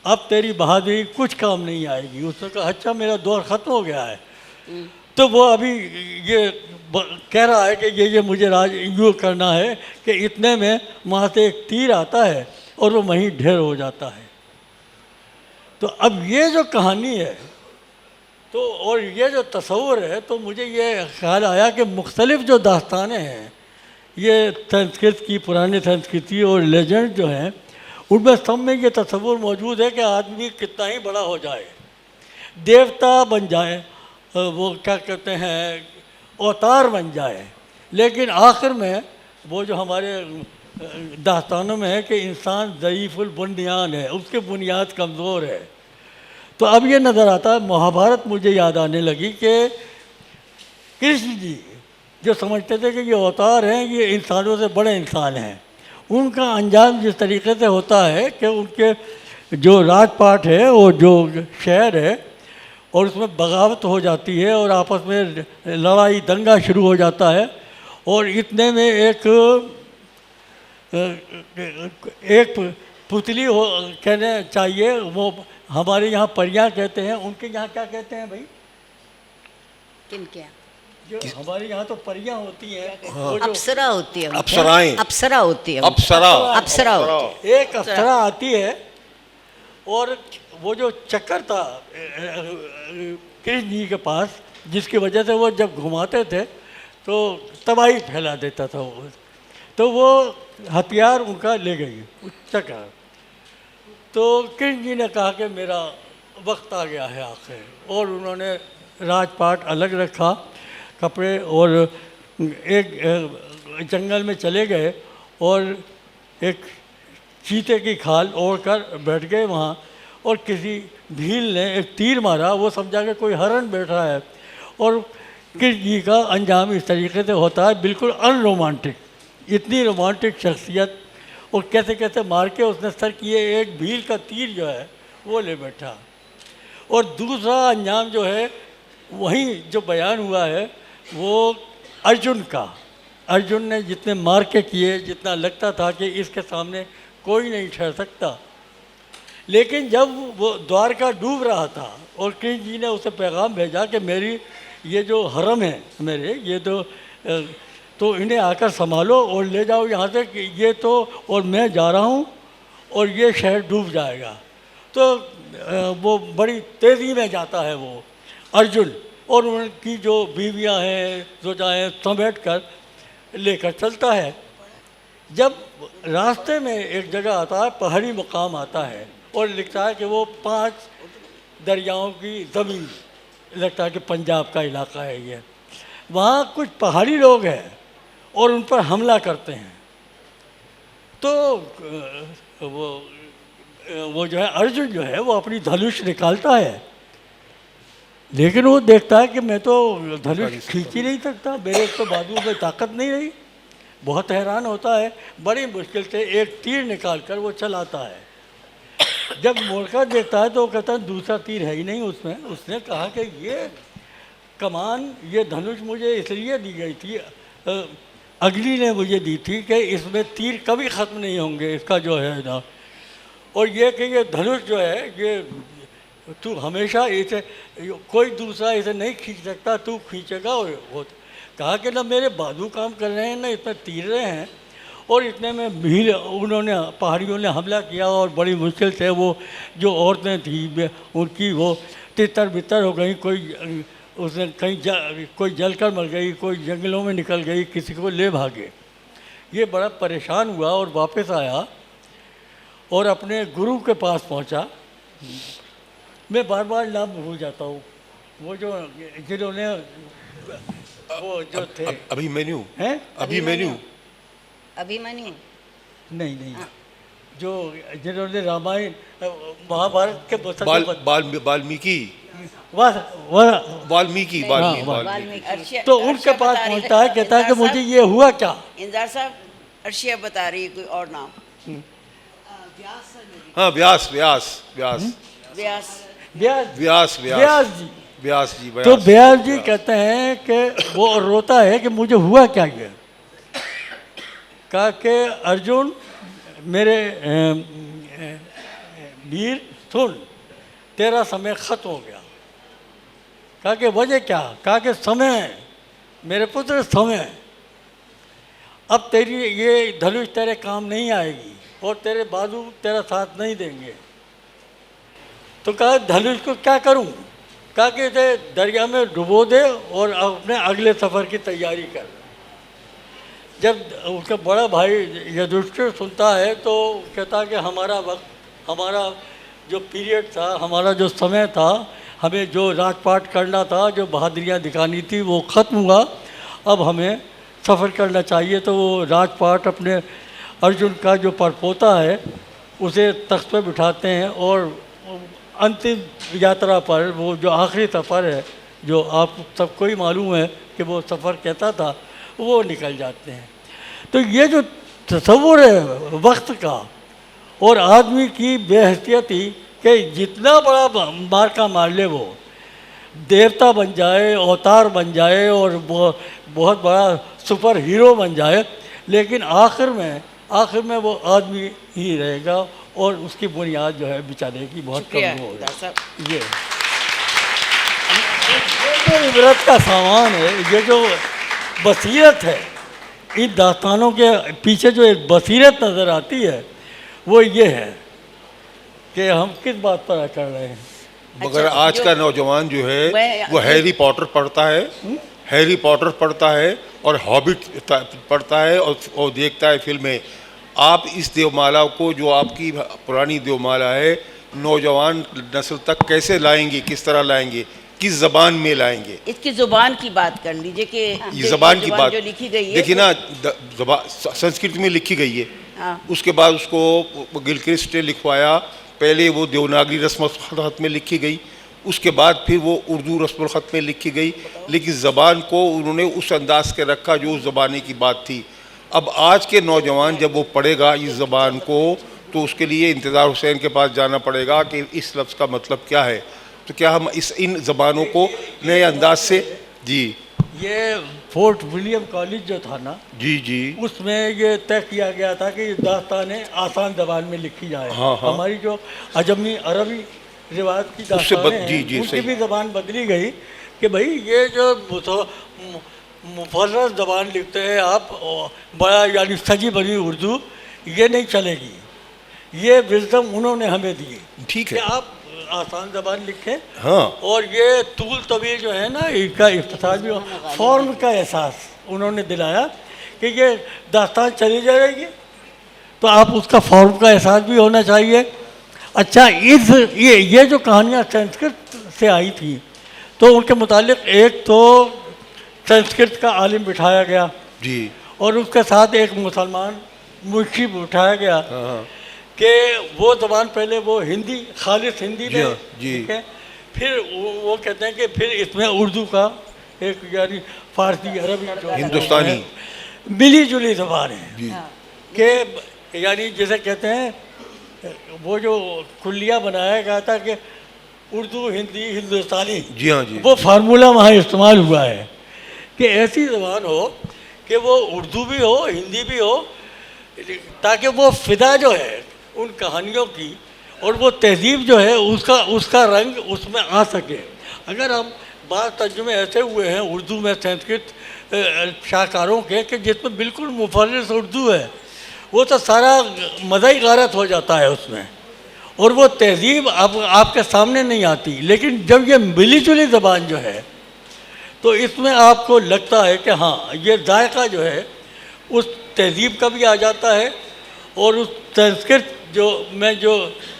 अब तेरी बहादुरी कुछ काम नहीं आएगी। उसने कहा अच्छा मेरा दौर ख़त्म हो गया है। तो वो अभी ये कह रहा है कि ये मुझे राज यूँ करना है कि इतने में वहाँ से एक तीर आता है और वो वहीं ढेर हो जाता है। तो अब ये जो कहानी है तो और ये जो तस्वुर है, तो मुझे ये ख्याल आया कि मुख्तलिफ जो दास्तानें हैं ये संस्कृत की, पुरानी संस्कृति और लेजेंड जो हैं, उनमें सब में ये तस्वुर मौजूद है कि आदमी कितना ही बड़ा हो जाए, देवता बन जाए, वो क्या कहते हैं अवतार बन जाए। लेकिन आखिर में वो जो हमारे दास्तानों में है कि इंसान ज़ईफ़ुल बुनियान है, उसकी बुनियाद कमज़ोर है। तो अब ये नज़र आता है, महाभारत मुझे याद आने लगी कि कृष्ण जी जो समझते थे कि ये अवतार हैं, ये इंसानों से बड़े इंसान हैं, उनका अंजाम जिस तरीके से होता है कि उनके जो राजपाट है और जो शहर है और उसमें बगावत हो जाती है और आपस में लड़ाई दंगा शुरू हो जाता है, और इतने में एक पुतली हो कहने चाहिए, वो हमारे यहाँ परियां कहते हैं, उनके यहाँ क्या कहते हैं भाई? किन क्या? जो हमारे यहाँ तो परियां होती हैं, वो जो अप्सरा होती है, अप्सराएं। अप्सरा होती है, अप्सरा अप्सरा होती है। एक अप्सरा आती है और वो जो चक्कर था कृष्ण जी के पास, जिसकी वजह से वो जब घुमाते थे तो तबाही फैला देता था वो, तो वो हथियार उनका ले गई चक्कर। तो कृष्ण जी ने कहा कि मेरा वक्त आ गया है आखिर, और उन्होंने राजपाट अलग रखा, कपड़े, और एक जंगल में चले गए और एक चीते की खाल ओढ़ कर बैठ गए वहाँ, और किसी भील ने एक तीर मारा, वो समझा कि कोई हरण बैठा है, और कृष्ण जी का अंजाम इस तरीके से होता है, बिल्कुल अनरोमांटिक, इतनी रोमांटिक शख्सियत, और कैसे कैसे मार के उसने सर किए एक भील का तीर जो है वो ले बैठा। और दूसरा अंजाम जो है वहीं जो बयान हुआ है वो अर्जुन का, अर्जुन ने जितने मार के किए, जितना लगता था कि इसके सामने कोई नहीं ठहर सकता, लेकिन जब वो द्वारका डूब रहा था और कृष्ण जी ने उसे पैगाम भेजा कि मेरी ये जो हरम है मेरे, ये तो इन्हें आकर संभालो और ले जाओ यहाँ से, कि ये तो, और मैं जा रहा हूँ और ये शहर डूब जाएगा। तो वो बड़ी तेज़ी में जाता है वो अर्जुन, और उनकी जो बीवियाँ हैं जोजाएँ समेट कर लेकर चलता है। जब रास्ते में एक जगह आता है, पहाड़ी मुकाम आता है, और लिखता है कि वो 5 दरियाओं की ज़मीन, लगता है कि पंजाब का इलाका है ये, वहाँ कुछ पहाड़ी लोग हैं और उन पर हमला करते हैं। तो वो जो है अर्जुन जो है वो अपनी धनुष निकालता है, लेकिन वो देखता है कि मैं तो धनुष खींच ही नहीं सकता, मेरे तो बाजू में ताकत नहीं रही। बहुत हैरान होता है, बड़ी मुश्किल से एक तीर निकाल कर वो चलाता है। जब मोड़कर देखता है तो वो कहता है दूसरा तीर है ही नहीं उसमें। उसने कहा कि ये कमान, ये धनुष मुझे इसलिए दी गई थी, अग्नि ने मुझे दी थी कि इसमें तीर कभी ख़त्म नहीं होंगे, इसका जो है ना, और ये कि ये धनुष जो है ये तू हमेशा इसे, कोई दूसरा इसे नहीं खींच सकता, तू खींचेगा। और वो कहा कि ना मेरे बाजू काम कर रहे हैं, ना इसमें तीर रहे हैं, और इतने में भीड़, उन्होंने पहाड़ियों ने हमला किया और बड़ी मुश्किल से वो जो औरतें थी उनकी वो तितर बितर हो गई, कोई उसने कहीं कोई जलकर मर गई, कोई जंगलों में निकल गई, किसी को ले भागे। ये बड़ा परेशान हुआ और वापस आया और अपने गुरु के पास पहुंचा। मैं बार बार नाम भूल जाता हूँ, वो जो जिन्होंने वो जो थे अभिमन्यु हैं, अभिमन्यु अभिमन्यु नहीं, जो जिन्होंने रामायण महाभारत के वाल्मीकि वाल्मीकि अर्शिया- तो उनके अर्शिया पास बता रही पहुंचता है, कहता है कि इंदर मुझे साहब- ये हुआ क्या। इंदर साहब, अर्शिया बता रही है कोई और नाम। हाँ, व्यास व्यास व्यास व्यास। व्यास व्यास व्यास जी। व्यास जी तो व्यास जी कहते हैं कि वो रोता है कि मुझे हुआ क्या ये। कहा कि अर्जुन मेरे वीर सुन, तेरा समय खत्म हो गया। कहा कि वजह क्या? कहा कि समय, मेरे पुत्र समय, अब तेरी ये धनुष तेरे काम नहीं आएगी और तेरे बाजू तेरा साथ नहीं देंगे। तो कहा धनुष को क्या करूं? कहा कि इसे दरिया में डुबो दे और अपने अगले सफ़र की तैयारी कर। जब उसका बड़ा भाई युधिष्ठिर सुनता है तो कहता कि हमारा वक्त, हमारा जो पीरियड था, हमारा जो समय था, हमें जो राजपाट करना था, जो बहादुरियाँ दिखानी थी, वो ख़त्म हुआ। अब हमें सफ़र करना चाहिए। तो वो राजपाट अपने अर्जुन का जो परपोता है उसे तख्त पर बिठाते हैं और अंतिम यात्रा पर, वो जो आखिरी सफ़र है जो आप सबको ही मालूम है कि वो सफ़र कहता था, वो निकल जाते हैं। तो ये जो तस्वुर है वक्त का और आदमी की बेहसियती कि जितना बड़ा मार का मार ले, वो देवता बन जाए, अवतार बन जाए और बहुत बड़ा सुपर हीरो बन जाए, लेकिन आखिर में वो आदमी ही रहेगा और उसकी बुनियाद जो है बेचारे की बहुत शुक्रिया कमज़ोर डॉक्टर साहब। है। ये जो इबरत का सामान है, ये जो बसीरत है, इन दास्तानों के पीछे जो एक बसीरत नज़र आती है वो ये है कि हम किस बात पर कर रहे हैं। मगर अच्छा, आज का नौजवान जो है मैं- वो हैरी पॉटर पढ़ता है, हैरी पॉटर पढ़ता है और हॉबिट पढ़ता है और देखता है फिल्में। आप इस देवमाला को, जो आपकी पुरानी देवमाला है, नौजवान नस्ल तक कैसे लाएंगे, किस तरह लाएंगे, किस ज़बान में लाएंगे? इसकी ज़ुबान की बात कर लीजिए कि ये ज़बान की बात जो लिखी गई है, देखिए ना, संस्कृत में लिखी गई है, हाँ। उसके बाद उसको गिलक्रिस्ट ने लिखवाया। पहले वो देवनागरी रस्म ख़त में लिखी गई, उसके बाद फिर वो उर्दू रस्म ख़त में लिखी गई, लेकिन ज़बान को उन्होंने उस अंदाज के रखा जो उस ज़बानी की बात थी। अब आज के नौजवान जब वो पढ़ेगा इस ज़बान को, तो उसके लिए इंतज़ार हुसैन के पास जाना पड़ेगा कि इस लफ्ज़ का मतलब क्या है। तो क्या हम इन ज़बानों को नए अंदाज से, जी ये फोर्ट विलियम कॉलेज जो था ना, जी जी, उसमें ये तय किया गया था कि दास्तानें आसान ज़बान में लिखी जाए। हाँ, हाँ। हमारी जो अजमी अरबी रिवायत की उससे दास्तानें जी, हैं, जी, उनकी सही। भी ज़बान बदली गई कि भाई ये जो मुफर्रस ज़बान लिखते हैं आप, बड़ा यानी सजी बनी उर्दू, ये नहीं चलेगी। ये विज़डम उन्होंने हमें दी ठीक कि है, आप आसान ज़बान लिखें। हाँ, और ये तूल तवील जो है ना, इनका इख्तिसार भी फॉर्म का एहसास उन्होंने दिलाया कि ये दास्तान चली जाएगी तो आप उसका फॉर्म का एहसास भी होना चाहिए। अच्छा, ये जो कहानियाँ संस्कृत से आई थी, तो उनके मुतालिक एक तो संस्कृत का आलिम बिठाया गया जी, और उसके साथ एक मुसलमान मुंशी बिठाया गया हाँ, कि वो ज़बान पहले वो हिंदी, खालिस हिंदी जी में, हाँ, जी। ठीक है, फिर वो कहते हैं कि फिर इसमें उर्दू का एक यानी फारसी अरबी जो हिंदुस्तानी। है, मिली जुली ज़बान है जी, कि यानी जैसे कहते हैं वो जो कुल्लिया बनाया गया था कि उर्दू, हिंदी, हिंदुस्तानी, जी हाँ, जी, वो फार्मूला वहाँ इस्तेमाल हुआ है कि ऐसी ज़बान हो कि वो उर्दू भी हो, हिंदी भी हो, ताकि वो फ़िदा जो है उन कहानियों की और वो तहजीब जो है उसका रंग उसमें आ सके। अगर हम बात तर्जुमे ऐसे हुए हैं उर्दू में संस्कृत शाहकारों के कि जिसमें बिल्कुल मुफर्रिस उर्दू है, वो तो सारा मज़ा ही गारत हो जाता है उसमें और वो तहजीब आपके सामने नहीं आती। लेकिन जब ये मिली जुली ज़बान जो है तो इसमें आपको लगता है कि हाँ, ये जायका जो है उस तहजीब का भी आ जाता है और उस संस्कृत जो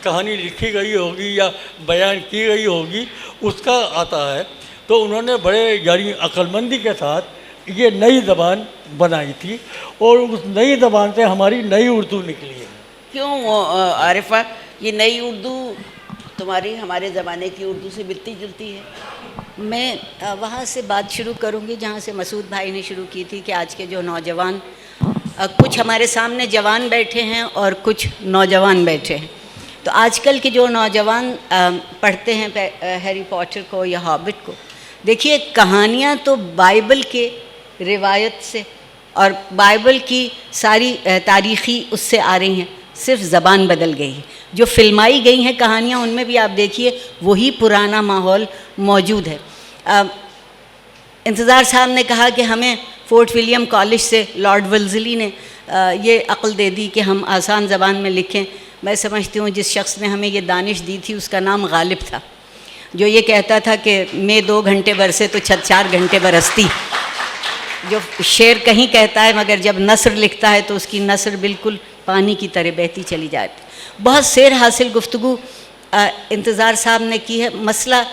कहानी लिखी गई होगी या बयान की गई होगी उसका आता है। तो उन्होंने बड़े यानी अक्लमंदी के साथ ये नई ज़बान बनाई थी और उस नई ज़बान से हमारी नई उर्दू निकली है। क्यों आरिफा, ये नई उर्दू तुम्हारी हमारे ज़माने की उर्दू से मिलती जुलती है? मैं वहाँ से बात शुरू करूँगी जहाँ से मसूद भाई ने शुरू की थी कि आज के जो नौजवान, कुछ हमारे सामने जवान बैठे हैं और कुछ नौजवान बैठे हैं। तो आजकल के जो नौजवान पढ़ते हैं हैरी पॉटर को या हॉबिट को, देखिए कहानियाँ तो बाइबल के रिवायत से और बाइबल की सारी तारीख़ी उससे आ रही हैं, सिर्फ ज़बान बदल गई है। जो फिल्माई गई हैं कहानियाँ उनमें भी आप देखिए वही पुराना माहौल मौजूद है। इंतज़ार साहब ने कहा कि हमें फोर्ट विलियम कॉलेज से लॉर्ड वेल्ज़ली ने ये अक्ल दे दी कि हम आसान ज़बान में लिखें। मैं समझती हूँ जिस शख्स ने हमें ये दानिश दी थी उसका नाम गालिब था, जो ये कहता था कि मैं 2 घंटे बरसे तो छत 4 घंटे बरसती। जो शेर कहीं कहता है मगर जब नस्र लिखता है तो उसकी नस्र बिल्कुल पानी की तरह बहती चली जाती। बहुत शेर हासिल गुफ्तगू इंतज़ार साहब ने की है। मसला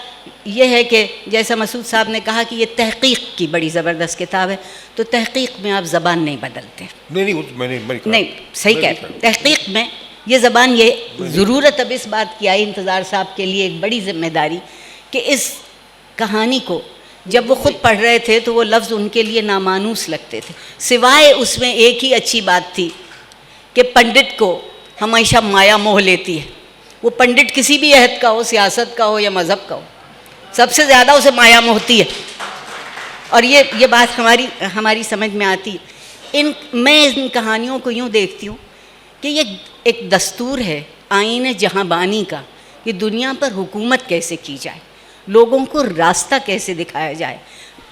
ये है कि जैसा मसूद साहब ने कहा कि ये तहक़ीक़ की बड़ी ज़बरदस्त किताब है, तो तहक़ीक़ में आप ज़बान नहीं बदलते। नहीं वो तो मैंने कहा। नहीं, सही कह रहे हैं। तहक़ीक़ में ये ज़बान, ये ज़रूरत अब इस बात की आई इंतज़ार साहब के लिए एक बड़ी ज़िम्मेदारी कि इस कहानी को जब वो ख़ुद पढ़ रहे थे तो वो लफ्ज़ उनके लिए नामानूस लगते थे, सिवाय उसमें एक ही अच्छी बात थी कि पंडित को हमेशा माया मोह लेती है। वो पंडित किसी भी अहद का हो, सियासत का हो या मज़हब का हो, सबसे ज़्यादा उसे माया मोहती है। और ये बात हमारी समझ में आती है। मैं इन कहानियों को यूँ देखती हूँ कि ये एक दस्तूर है आईन जहाँबानी का कि दुनिया पर हुकूमत कैसे की जाए, लोगों को रास्ता कैसे दिखाया जाए,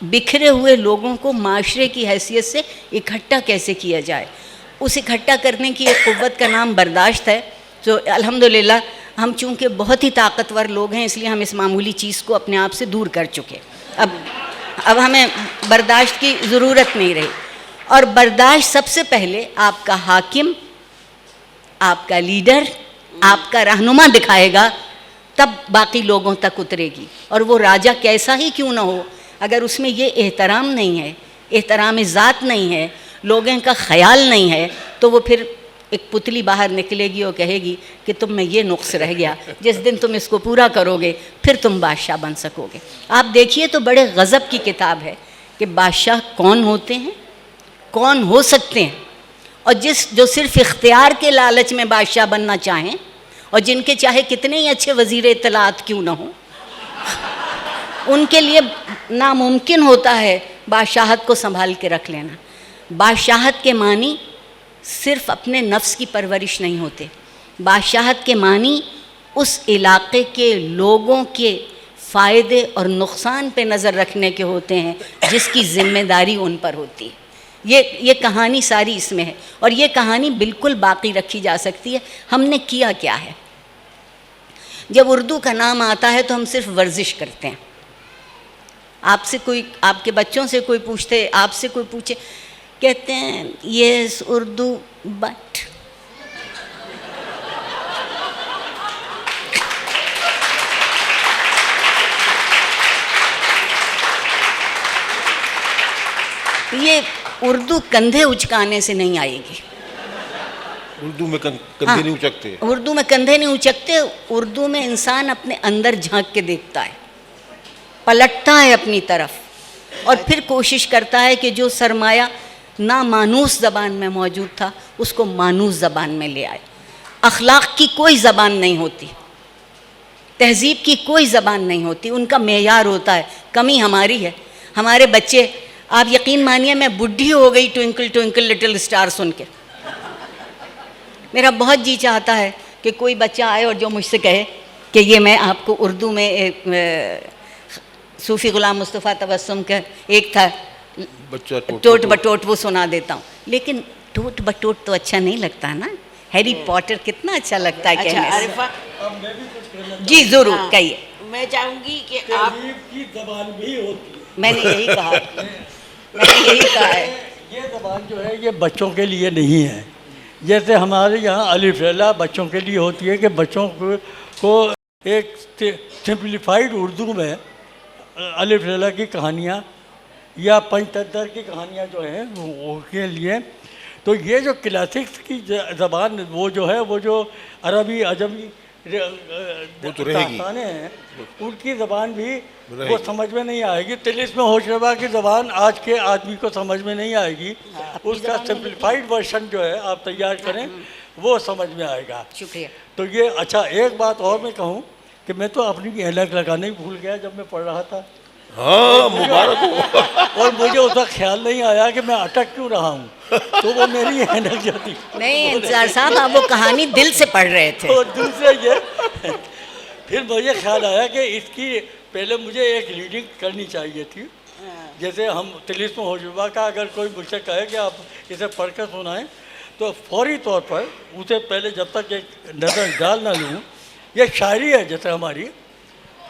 बिखरे हुए लोगों को माशरे की हैसियत से इकट्ठा कैसे किया जाए। उस इकट्ठा करने की एक क़ुव्वत का नाम बर्दाश्त है। तो अल्हम्दुलिल्लाह हम चूँकि बहुत ही ताकतवर लोग हैं, इसलिए हम इस मामूली चीज़ को अपने आप से दूर कर चुके। अब हमें बर्दाश्त की ज़रूरत नहीं रही। और बर्दाश्त सबसे पहले आपका हाकिम, आपका लीडर, आपका रहनुमा दिखाएगा, तब बाकी लोगों तक उतरेगी। और वो राजा कैसा ही क्यों ना हो, अगर उसमें ये एहतराम नहीं है, एहतराम ज़ात नहीं है, लोगों का ख्याल नहीं है, तो वो फिर एक पुतली बाहर निकलेगी और कहेगी कि तुम में ये नुक्स रह गया, जिस दिन तुम इसको पूरा करोगे फिर तुम बादशाह बन सकोगे। आप देखिए तो बड़े गज़ब की किताब है कि बादशाह कौन होते हैं, कौन हो सकते हैं, और जो सिर्फ़ इख्तियार के लालच में बादशाह बनना चाहें और जिनके चाहे कितने ही अच्छे वज़ीर इत्तलात क्यों ना हो, उनके लिए नामुमकिन होता है बादशाहत को संभाल के रख लेना। बादशाहत के मानी सिर्फ़ अपने नफ्स की परवरिश नहीं होते, बादशाहत के मानी उस इलाक़े के लोगों के फ़ायदे और नुक़सान पे नज़र रखने के होते हैं, जिसकी ज़िम्मेदारी उन पर होती है। ये कहानी सारी इसमें है, और ये कहानी बिल्कुल बाकी रखी जा सकती है। हमने किया क्या है, जब उर्दू का नाम आता है तो हम सिर्फ वर्जिश करते हैं। आपसे कोई, आपके बच्चों से कोई पूछते, आपसे कोई पूछे, कहते हैं ये उर्दू बट। ये उर्दू कंधे उचकाने से नहीं आएगी। उर्दू में कंधे नहीं उचकते। उर्दू में कंधे नहीं उचकते। उर्दू में इंसान अपने अंदर झांक के देखता है, पलटता है अपनी तरफ, और फिर कोशिश करता है कि जो सरमाया ना मानूस ज़बान में मौजूद था उसको मानूस ज़बान में ले आए। अखलाक की कोई ज़बान नहीं होती, तहज़ीब की कोई ज़बान नहीं होती, उनका मेयार होता है। कमी हमारी है। हमारे बच्चे, आप यकीन मानिए मैं बुढ़ी हो गई ट्विंकल ट्विंकल लिटिल स्टार सुन के। मेरा बहुत जी चाहता है कि कोई बच्चा आए और जो मुझसे कहे कि ये मैं आपको उर्दू में सूफ़ी ग़ुलाम मुस्तफ़ा तबस्सुम का एक था बच्चा टोट बटोट, वो सुना देता हूँ। लेकिन टोट बटोट तो अच्छा नहीं लगता ना, हैरी पॉटर कितना अच्छा लगता है अच्छा कहने से। आरिफा जी ज़रूर हाँ, कहिए। मैं चाहूँगी कि आप, की ज़बान भी होती है। मैंने यही कहा, मैंने यही कहा है। ये ज़बान जो है ये बच्चों के लिए नहीं है। जैसे हमारे यहाँ अलिफ लैला बच्चों के लिए होती है कि बच्चों को एक सिंप्लीफाइड उर्दू में अलिफ लैला की कहानियाँ या पंचतंत्र की कहानियाँ जो हैं वो के लिए, तो ये जो क्लासिक्स की ज़बान वो जो है, वो जो अरबी अजमी तो रहेगी, दास्तानें हैं, उनकी ज़बान भी वो समझ में नहीं आएगी। तिलिस्म होशरबा की ज़बान आज के आदमी को समझ में नहीं आएगी। उसका सिंप्लीफाइड वर्शन जो है आप तैयार करें वो समझ में आएगा। शुक्रिया। तो ये अच्छा, एक बात और मैं कहूँ कि मैं तो अपनी ऐनक लगाने ही भूल गया जब मैं पढ़ रहा था। हाँ, मुबारक हो। और मुझे उसका ख्याल नहीं आया कि मैं अटक क्यों रहा हूँ, तो वो मेरी ऐनक जाती। नहीं इंतज़ार साहब, आप वो कहानी दिल से पढ़ रहे थे। और दूसरा ये फिर मुझे ख्याल आया कि इसकी पहले मुझे एक रीडिंग करनी चाहिए थी। जैसे हम तिलिस्म होशरबा का अगर कोई मुझसे कहे कि आप इसे पढ़ कर सुनाएं, तो फौरी तौर पर उसे पहले जब तक एक नज़र डाल ना लूँ, ये शायरी है जैसे हमारी,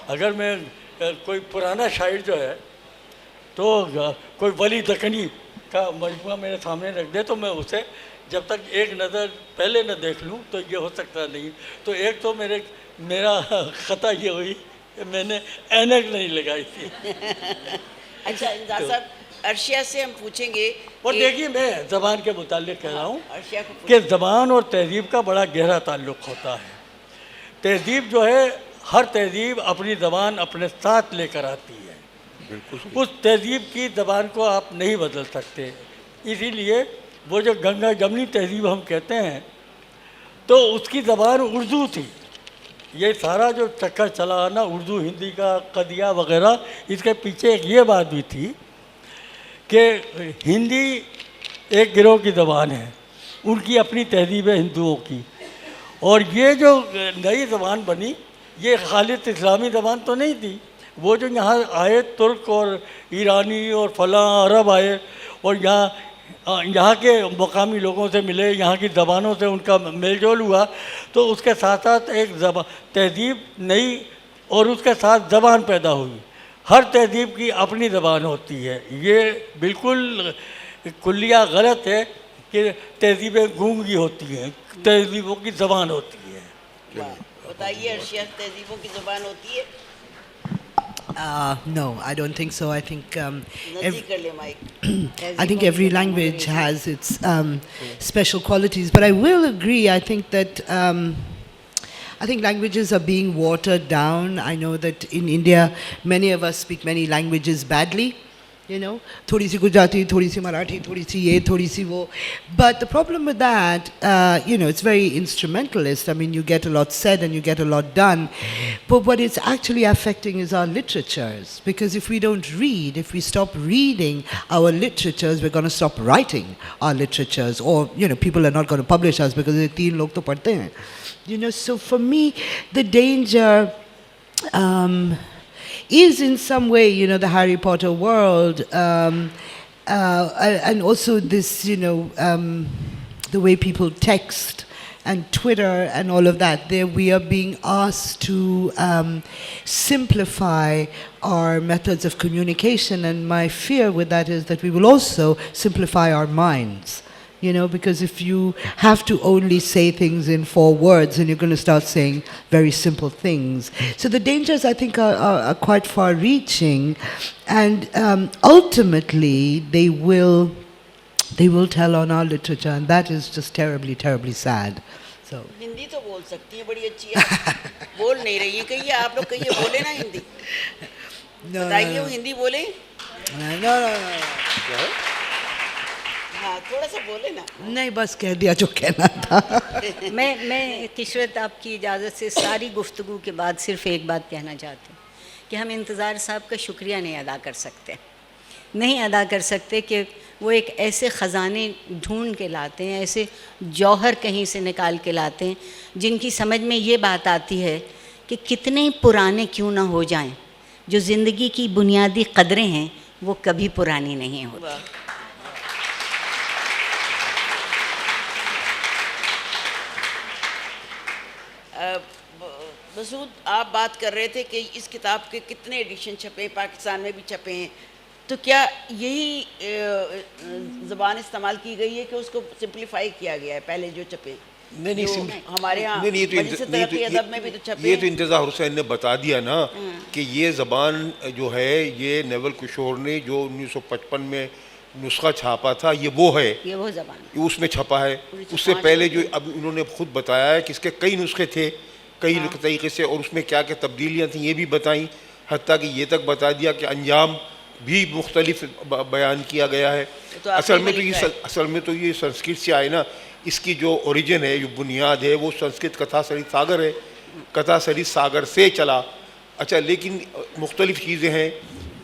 अगर मैं कोई पुराना शायर जो है तो कोई वली दक्कनी का मजमूआ मेरे सामने रख दे तो मैं उसे जब तक एक नज़र पहले न देख लूँ तो ये हो सकता नहीं। तो एक तो मेरे मेरा ख़ता ये हुई कि मैंने ऐनक नहीं लगाई थी। अच्छा इंतज़ार साहब, अर्शिया से हम पूछेंगे और कि- देखिए, मैं ज़बान के मुतालिक कह रहा हूँ अर्शिया को कि ज़बान और तहज़ीब का बड़ा गहरा ताल्लुक़ होता है। तहज़ीब जो है, हर तहज़ीब अपनी ज़बान अपने साथ लेकर आती है। बिल्कुल उस तहज़ीब की ज़बान को आप नहीं बदल सकते। इसीलिए वो जो गंगा जमनी तहज़ीब हम कहते हैं, तो उसकी ज़बान उर्दू थी। ये सारा जो चक्कर चला ना उर्दू हिंदी का कदिया वगैरह, इसके पीछे एक ये बात भी थी कि हिंदी एक गिरोह की ज़बान है, उनकी अपनी तहज़ीब है हिंदुओं की, और ये जो नई ज़बान बनी ये खालिद इस्लामी ज़बान तो नहीं थी। वो जो यहाँ आए तुर्क और ईरानी और फलां अरब आए और यहाँ के मकामी लोगों से मिले, यहाँ की ज़बानों से उनका मेलजोल हुआ, तो उसके साथ साथ एक तहज़ीब नई और उसके साथ ज़बान पैदा हुई। हर तहज़ीब की अपनी ज़बान होती है। ये बिल्कुल कुल्लिया गलत है कि तहज़ीबें गूंगी होती हैं, तहज़ीबों की ज़बान होती है। वाह, बताइए अर्शिया, तहज़ीबों की ज़ुबान होती है? No, I don't think so. I think नज़दीक कर ले mic. I think every language has its special qualities, but I will agree. I think that I think languages are being watered down. I know that in India, many of us speak many languages badly. You know, थोड़ी सी गुजराती, थोड़ी सी मराठी, थोड़ी सी ये, थोड़ी सी वो. But the problem with that, you know, it's very instrumentalist. I mean, you get a lot said and you get a lot done. But what it's actually affecting is our literatures. Because if we don't read, if we stop reading our literatures, we're going to stop writing our literatures. Or, you know, people are not going to publish us because ये तीन लोग तो पढ़ते हैं. You know, so for me, the danger is in some way, you know, the Harry Potter world, and also this, you know, the way people text and Twitter and all of that. There we are being asked to simplify our methods of communication, and my fear with that is that we will also simplify our minds. You know, because if you have to only say things in 4 words, then you're going to start saying very simple things. So the dangers, I think, are quite far-reaching, and ultimately they will tell on our literature, and that is just terribly, terribly sad. So. Hindi तो बोल सकती है, बड़ी अच्छी है। बोल नहीं रही है, कहिए आप लोग, कहिए बोले ना हिंदी। बताइए वो हिंदी बोले। No. हाँ, थोड़ा सा बोले ना। नहीं, बस कह दिया जो कहना था। मैं किशरत, आपकी इजाज़त से सारी गुफ्तगू के बाद सिर्फ़ एक बात कहना चाहती हूँ कि हम इंतज़ार साहब का शुक्रिया नहीं अदा कर सकते कि वो एक ऐसे ख़जाने ढूंढ के लाते हैं, ऐसे जौहर कहीं से निकाल के लाते हैं जिनकी समझ में ये बात आती है कि कितने पुराने क्यों ना हो जाएं, जो ज़िंदगी की बुनियादी कदरें हैं वो कभी पुरानी नहीं होती। मसूद, आप बात कर रहे थे कि इस किताब के कितने एडिशन छपे हैं, पाकिस्तान में भी छपे हैं, तो क्या यही ज़बान इस्तेमाल की गई है कि उसको सिंप्लीफाई किया गया है पहले जो छपे? नहीं, हमारे यहाँ अदब में भी तो छपे। ये तो इंतज़ार हुसैन ने बता दिया ना कि ये ज़बान जो है, ये नेवल किशोर ने जो 1955 में नुस्खा छापा था, ये वो है, ये वो ज़बान उसमें छपा है। उससे पहले जो अब उन्होंने खुद बताया है कि इसके कई नुस्खे थे कई तरीके से, और उसमें क्या क्या तब्दीलियाँ थी ये भी बताई, हत्ता कि ये तक बता दिया कि अंजाम भी मुख्तलिफ बयान किया गया है। तो असल में तो ये संस्कृत से आए ना, इसकी जो ओरिजिन है, जो बुनियाद है, वो संस्कृत कथा सरित सागर है, कथा सरित सागर से चला। अच्छा, लेकिन मुख्तलिफ चीज़ें हैं।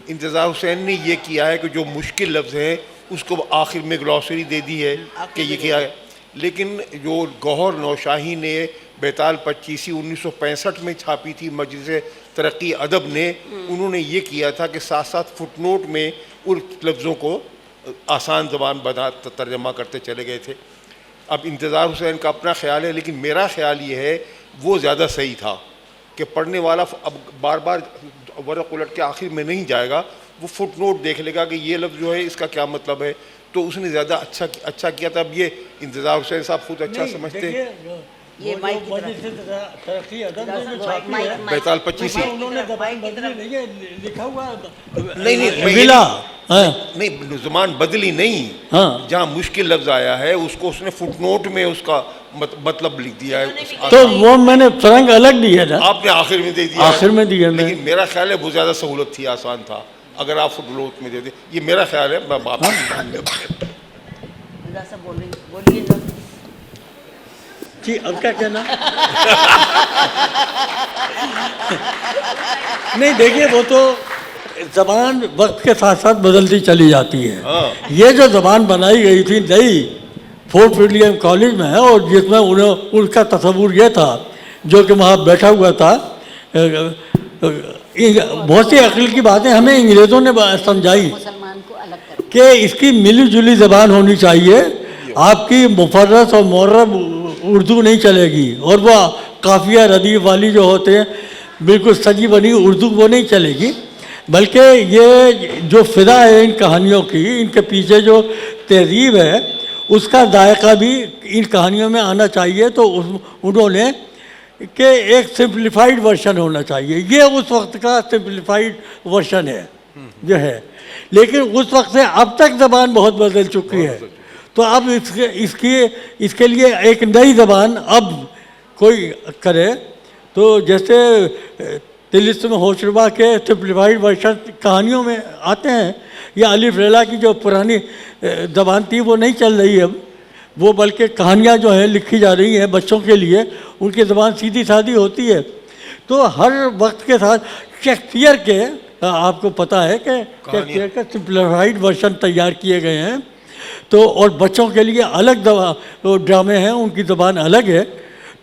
इंतज़ार हुसैन ने ये किया है कि जो मुश्किल लफ्ज़ हैं उसको आखिर में ग्लॉसरी दे दी है कि ये किया है। लेकिन जो गौहर नौशाही ने बेताल 25 1965 में छापी थी मजलिस तरक्की अदब ने, उन्होंने ये किया था कि साथ साथ फुटनोट में उन लफ्ज़ों को आसान ज़बान बना तर्जमा करते चले गए थे। अब इंतज़ार हुसैन का अपना ख्याल है, लेकिन मेरा ख्याल ये है वो ज़्यादा सही था कि पढ़ने वाला अब बार बार वरक़ उलट के आखिर में नहीं जाएगा, वो फुटनोट देख लेगा कि ये लफ्ज़ जो है इसका क्या मतलब है, तो उसने ज़्यादा अच्छा किया था। अब ये इंतज़ार हुसैन साहब खुद अच्छा समझते हैं। ये माइक की तरफ तरक्की अदब में जो छापी माइक- है, माइक- बैताल 25 से उन्होंने जबान माइक की बदली तरफ- नहीं है, लिखा हुआ नहीं, मैं ये विला, हाँ, नहीं, जुबान बदली नहीं, हाँ। जहाँ मुश्किल लफ्ज आया है उसको उसने फुटनोट में उसका मतलब लिख दिया है। तो वो मैंने तरंग अलग दी है ना, आपने आखिर में दे दिया है। आखिर में दिया मैं। लेकिन मेरा ख्याल है बहुत ज़्यादा सहूलत थी, आसान था अगर आप फुटनोट में देते। ये मेरा ख्याल है, मैं बात रजा साहब बोलिए तो। जी अब क्या कहना नहीं देखिए, वो तो जबान वक्त के साथ साथ बदलती चली जाती है। हाँ। ये जो जबान बनाई गई थी नई फोर्ट विलियम कॉलेज में है, और जिसमें उनका तस्वुर ये था, जो कि वहाँ बैठा हुआ था, बहुत सी अक्ल की बातें हमें अंग्रेज़ों ने समझाई मुसलमान को अलग कर कि इसकी मिली जुली ज़बान होनी चाहिए, आपकी मुफर्रस और मुअर्रब उर्दू नहीं चलेगी, और वो काफिया रदीफ वाली जो होते हैं बिल्कुल सजी बनी उर्दू वो नहीं चलेगी, बल्कि ये जो फ़िदा है इन कहानियों की, इनके पीछे जो तहजीब है उसका जायका भी इन कहानियों में आना चाहिए। तो उन्होंने कि एक सिंप्लीफाइड वर्शन होना चाहिए, ये उस वक्त का सिंप्लीफाइड वर्शन है जो है, लेकिन उस वक्त से अब तक ज़बान बहुत बदल चुकी है। तो अब इसके लिए एक नई ज़बान अब कोई करे, तो जैसे तिलिस्म होशरुबा के सिंप्लीफाइड वर्शन कहानियों में आते हैं, या अलिफ लैला की जो पुरानी ज़बान थी वो नहीं चल रही अब, वो बल्कि कहानियाँ जो हैं लिखी जा रही हैं बच्चों के लिए, उनकी ज़बान सीधी सादी होती है। तो हर वक्त के साथ शेक्सपियर के, आपको पता है कि शेक्सपियर के सिंप्लीफाइड वर्शन तैयार किए गए हैं, तो और बच्चों के लिए अलग ड्रामे हैं, उनकी ज़बान अलग है।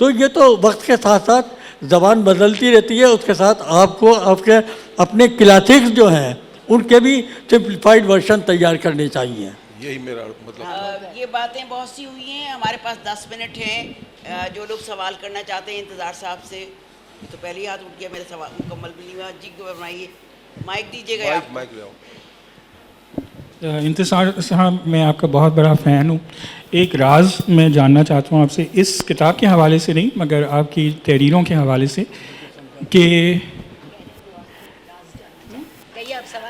तो ये तो वक्त के साथ साथ ज़बान बदलती रहती है, उसके साथ आपको आपके अपने क्लासिक्स जो हैं उनके भी सिंप्लीफाइड वर्शन तैयार करने चाहिए। यही मेरा मतलब। ये बातें बहुत सी हुई हैं, हमारे पास 10 मिनट हैं। जो लोग सवाल करना चाहते हैं इंतज़ार साहब से, तो पहले ही हाथ उठ गया, मेरा सवाल मुकम्मल भी नहीं हुआ। जी को बनाइए, माइक दीजिएगा आप। माइक ले आओ। इंतज़ार साहब, मैं आपका बहुत बड़ा फ़ैन हूँ। एक राज मैं जानना चाहता हूँ आपसे, इस किताब के हवाले से नहीं मगर आपकी तहरीरों के हवाले से, कि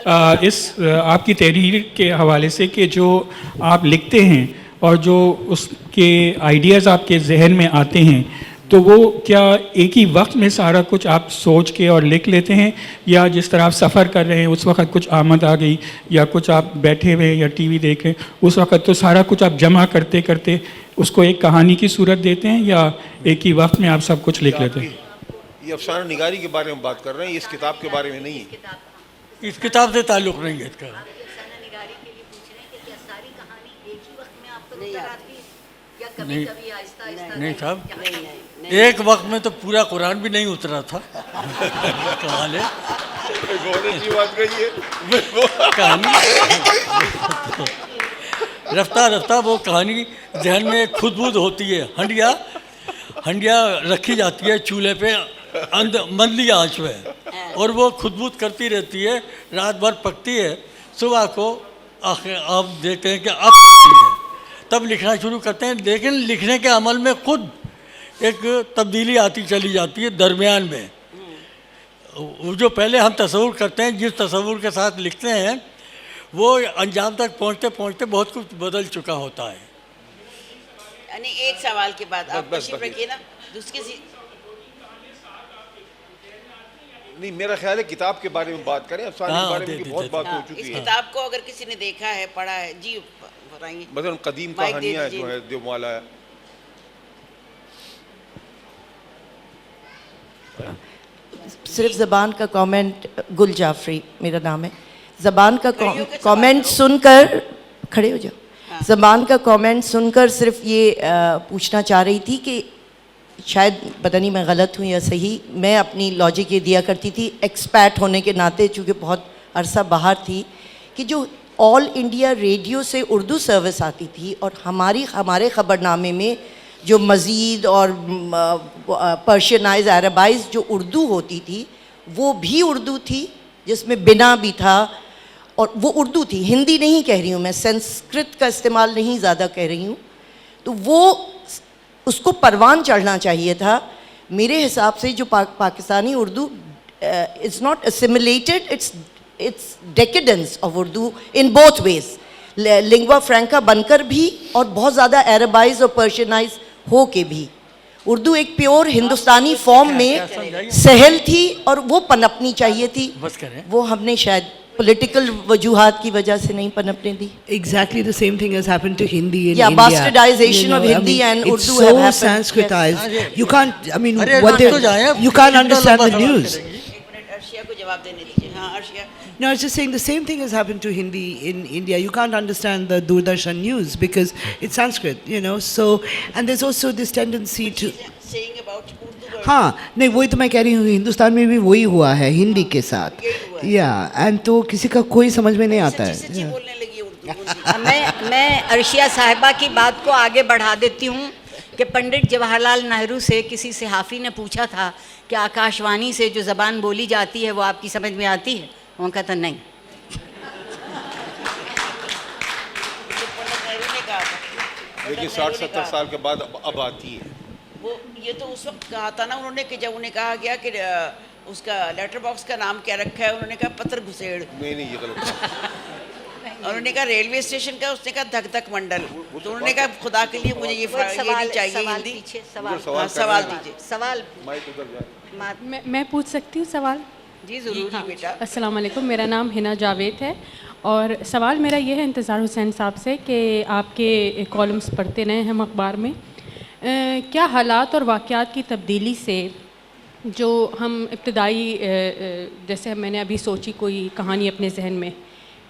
आपकी तहरीर के हवाले से कि जो आप लिखते हैं और जो उसके आइडियाज़ आपके जहन में आते हैं, तो वो क्या एक ही वक्त में सारा कुछ आप सोच के और लिख लेते हैं, या जिस तरह आप सफ़र कर रहे हैं उस वक्त कुछ आमद आ गई, या कुछ आप बैठे हुए या टीवी देख रहे हैं उस वक्त, तो सारा कुछ आप जमा करते करते उसको एक कहानी की सूरत देते हैं, या एक ही वक्त में आप सब कुछ लिख लेते हैं? ये अफसाना निगारी के बारे में बात कर रहे हैं, इस किताब के बारे में नहीं है। इस किताब से ताल्लुक़ नहीं है इसका। नहीं नहीं साहब, एक वक्त में तो पूरा कुरान भी नहीं उतरा था। कमाल है, बहुत अच्छी बात कही है। कहानी रफ्ता रफ्ता वो कहानी जहन में खुदबुद होती है। हंडिया रखी जाती है चूल्हे पे मंदी आंच में, और वो खुदबुद करती रहती है, रात भर पकती है, सुबह को आखिर आप देखते हैं कि अब पकती है, तब लिखना शुरू करते हैं। लेकिन लिखने के अमल में खुद एक तब्दीली आती चली जाती है दरमियान में। वो जो पहले हम तस्वुर करते हैं, जिस तस्वुर के साथ लिखते हैं, वो अंजाम तक पहुँचते पहुँचते बहुत कुछ बदल चुका होता है। यानी एक सवाल के बाद आप बस तशरीफ रखिए ना, दूसरे नहीं, मेरा ख्याल है किताब के बारे में बात करें, अफसाने के बारे में बहुत बात हो इस चुकी है। किताब को अगर किसी ने देखा है, पढ़ा है, जी बताइए। मतलब कदीम माइक दे कहानियाँ दीजिए। जो है देवमाला है। सिर्फ ज़बान का कमेंट, गुल जाफरी मेरा नाम है। ज़बान का खड़े होके कमेंट सवाल सुनकर, खड़े हो जाओ। ज़बान का कमेंट सुनकर सिर्फ ये पूछना चाह रही थी कि शायद पता नहीं मैं गलत हूँ या सही, मैं अपनी लॉजिक ये दिया करती थी एक्सपैट होने के नाते, चूँकि बहुत अरसा बाहर थी, कि जो ऑल इंडिया रेडियो से उर्दू सर्विस आती थी और हमारे ख़बरनामे में जो मज़ीद और पर्शियनाइज अरबाइज जो उर्दू होती थी, वो भी उर्दू थी, जिसमें बिना भी था, और वो उर्दू थी, हिंदी नहीं कह रही हूँ मैं, संस्कृत का इस्तेमाल नहीं ज़्यादा कह रही हूँ। तो वो उसको परवान चढ़ना चाहिए था। मेरे हिसाब से जो Pakistani Urdu is not assimilated, it's decadence of Urdu in both ways, lingua franca बनकर भी और बहुत ज़्यादा अरबाइज और पर्शियनाइज हो के भी। उर्दू एक प्योर हिंदुस्तानी फॉर्म में सहल थी और वो पनपनी चाहिए थी, बस करें। वो हमने शायद पॉलिटिकल वजूहात की वजह से नहीं पनपने दी। Exactly the same thing has happened to Hindi in Yeah, India. bastardization of Hindi and it's Urdu so have happened. Sanskritized. You can't. I mean, अरे what रुक तो जाएं, you can't कितना understand लंबा the सवाल news. करेंगी? एक minute Arshia को जवाब देने दीजिए। हाँ Arshia. No, I was just saying the same thing has happened to Hindi in India. You can't understand the Doordarshan news because it's Sanskrit, you know. So, and there's also this tendency to. Saying about Urdu word. हाँ, नहीं वही तो मैं कह रही हूँ, हिंदुस्तान में भी वही हुआ है हिंदी के साथ। या एंड तो किसी का कोई समझ में नहीं आता सच्ची सच्ची है। बोलने लगी उर्दू बोलने। मैं अर्शिया साहिबा की बात को आगे बढ़ा देती हूँ कि पंडित जवाहरलाल नेहरू से किसी सहाफ़ी ने पूछा था कि आकाशवाणी से जो ज़बान बोली जाती है वो आपकी समझ में आती है? उन्होंने कहा था नहीं। पंडित नेहरू ने कहा था। लेकिन 60-70 साल के बाद अब आती है। वो ये तो उस वक्त कहा था ना उन्होंने कि जब उन्हें कहा गया कि उसका लेटर बॉक्स का नाम क्या रखा है, उन्होंने कहा पत्र घुसेड़। नहीं ये गलत है। उन्होंने कहा रेलवे स्टेशन का, उसने कहा धक धक मंडल। तो उन्होंने कहा खुदा के लिए मुझे ये नहीं चाहिए हिंदी। हाँ, सवाल दीजिए। सवाल माइक उधर जाए। मैं पूछ सकती हूँ सवाल? जी ज़रूर जी बेटा। अस्सलाम वालेकुम, मेरा नाम हिना जावेद है और सवाल मेरा ये है इंतज़ार हुसैन साहब से कि आपके कॉलम्स पढ़ते रहे हम अखबार में, क्या हालात और वाक़यात की तब्दीली से जो हम इब्तदाई जैसे मैंने अभी सोची कोई कहानी अपने जहन में,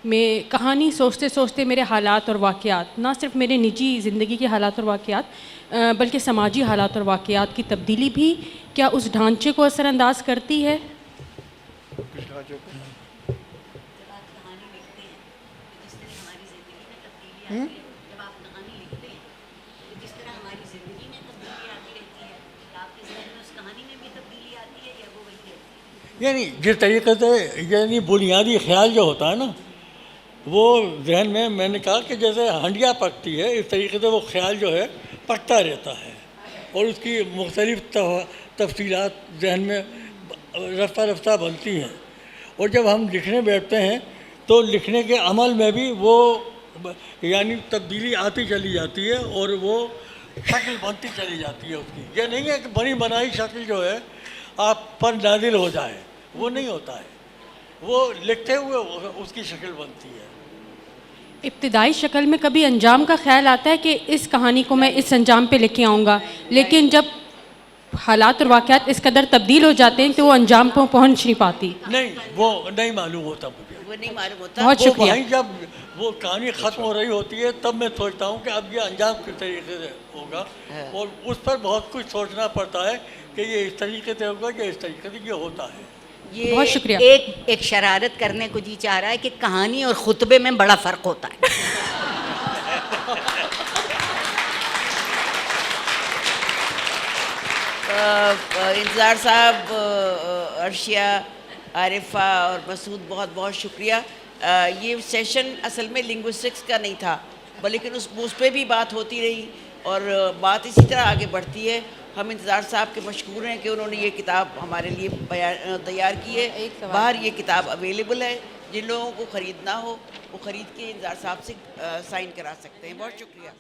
मैं कहानी सोचते सोचते मेरे हालात और वाक़यात, ना सिर्फ मेरे निजी ज़िंदगी के हालात और वाक़यात बल्कि समाजी हालात और वाक़यात की तब्दीली भी क्या उस ढांचे को असरअंदाज करती है? यानी जिस तरीके से यानी बुनियादी ख्याल जो होता है ना, वो जहन में मैंने कहा कि जैसे हंडिया पकती है इस तरीके से वो ख्याल जो है पकता रहता है और उसकी मुख्तलिफ तफसीलात जहन में रफ्ता रफ्ता बनती हैं। और जब हम लिखने बैठते हैं तो लिखने के अमल में भी वो यानी तब्दीली आती चली जाती है और वो शक्ल बनती चली जाती है उसकी। ये नहीं है कि बनी बनाई शक्ल जो है आप पर नाजिल हो जाए, वो नहीं होता है, वो लिखते हुए उसकी शक्ल बनती है। इब्तदाई शक्ल में कभी अंजाम का ख्याल आता है कि इस कहानी को मैं इस अंजाम पे लेके आऊँगा, लेकिन जब हालात और वाक़यात इस कदर तब्दील हो जाते हैं तो वो अंजाम को पहुँच नहीं पाती। नहीं, वो नहीं मालूम होता मुझे, वो नहीं मालूम होता। बहुत शुक्रिया। वहीं जब वो कहानी ख़त्म हो रही होती है तब मैं सोचता हूँ कि अब ये अंजाम किस तरीके से होगा और उस पर बहुत कुछ सोचना पड़ता है कि ये इस तरीके से होगा या इस तरीके से ये होता है। ये बहुत शुक्रिया। एक शरारत करने को जी चाह रहा है कि कहानी और खुतबे में बड़ा फ़र्क होता है। इंतज़ार साहब, अर्शिया, आरिफा और मसूद बहुत बहुत शुक्रिया। ये सेशन असल में लिंग्विस्टिक्स का नहीं था, बल्कि उस पर भी बात होती रही और बात इसी तरह आगे बढ़ती है। हम इंतज़ार साहब के मशकूर हैं कि उन्होंने ये किताब हमारे लिए तैयार की है। बाहर ये किताब अवेलेबल है, जिन लोगों को ख़रीदना हो वो ख़रीद के इंतज़ार साहब से साइन करा सकते हैं। बहुत शुक्रिया।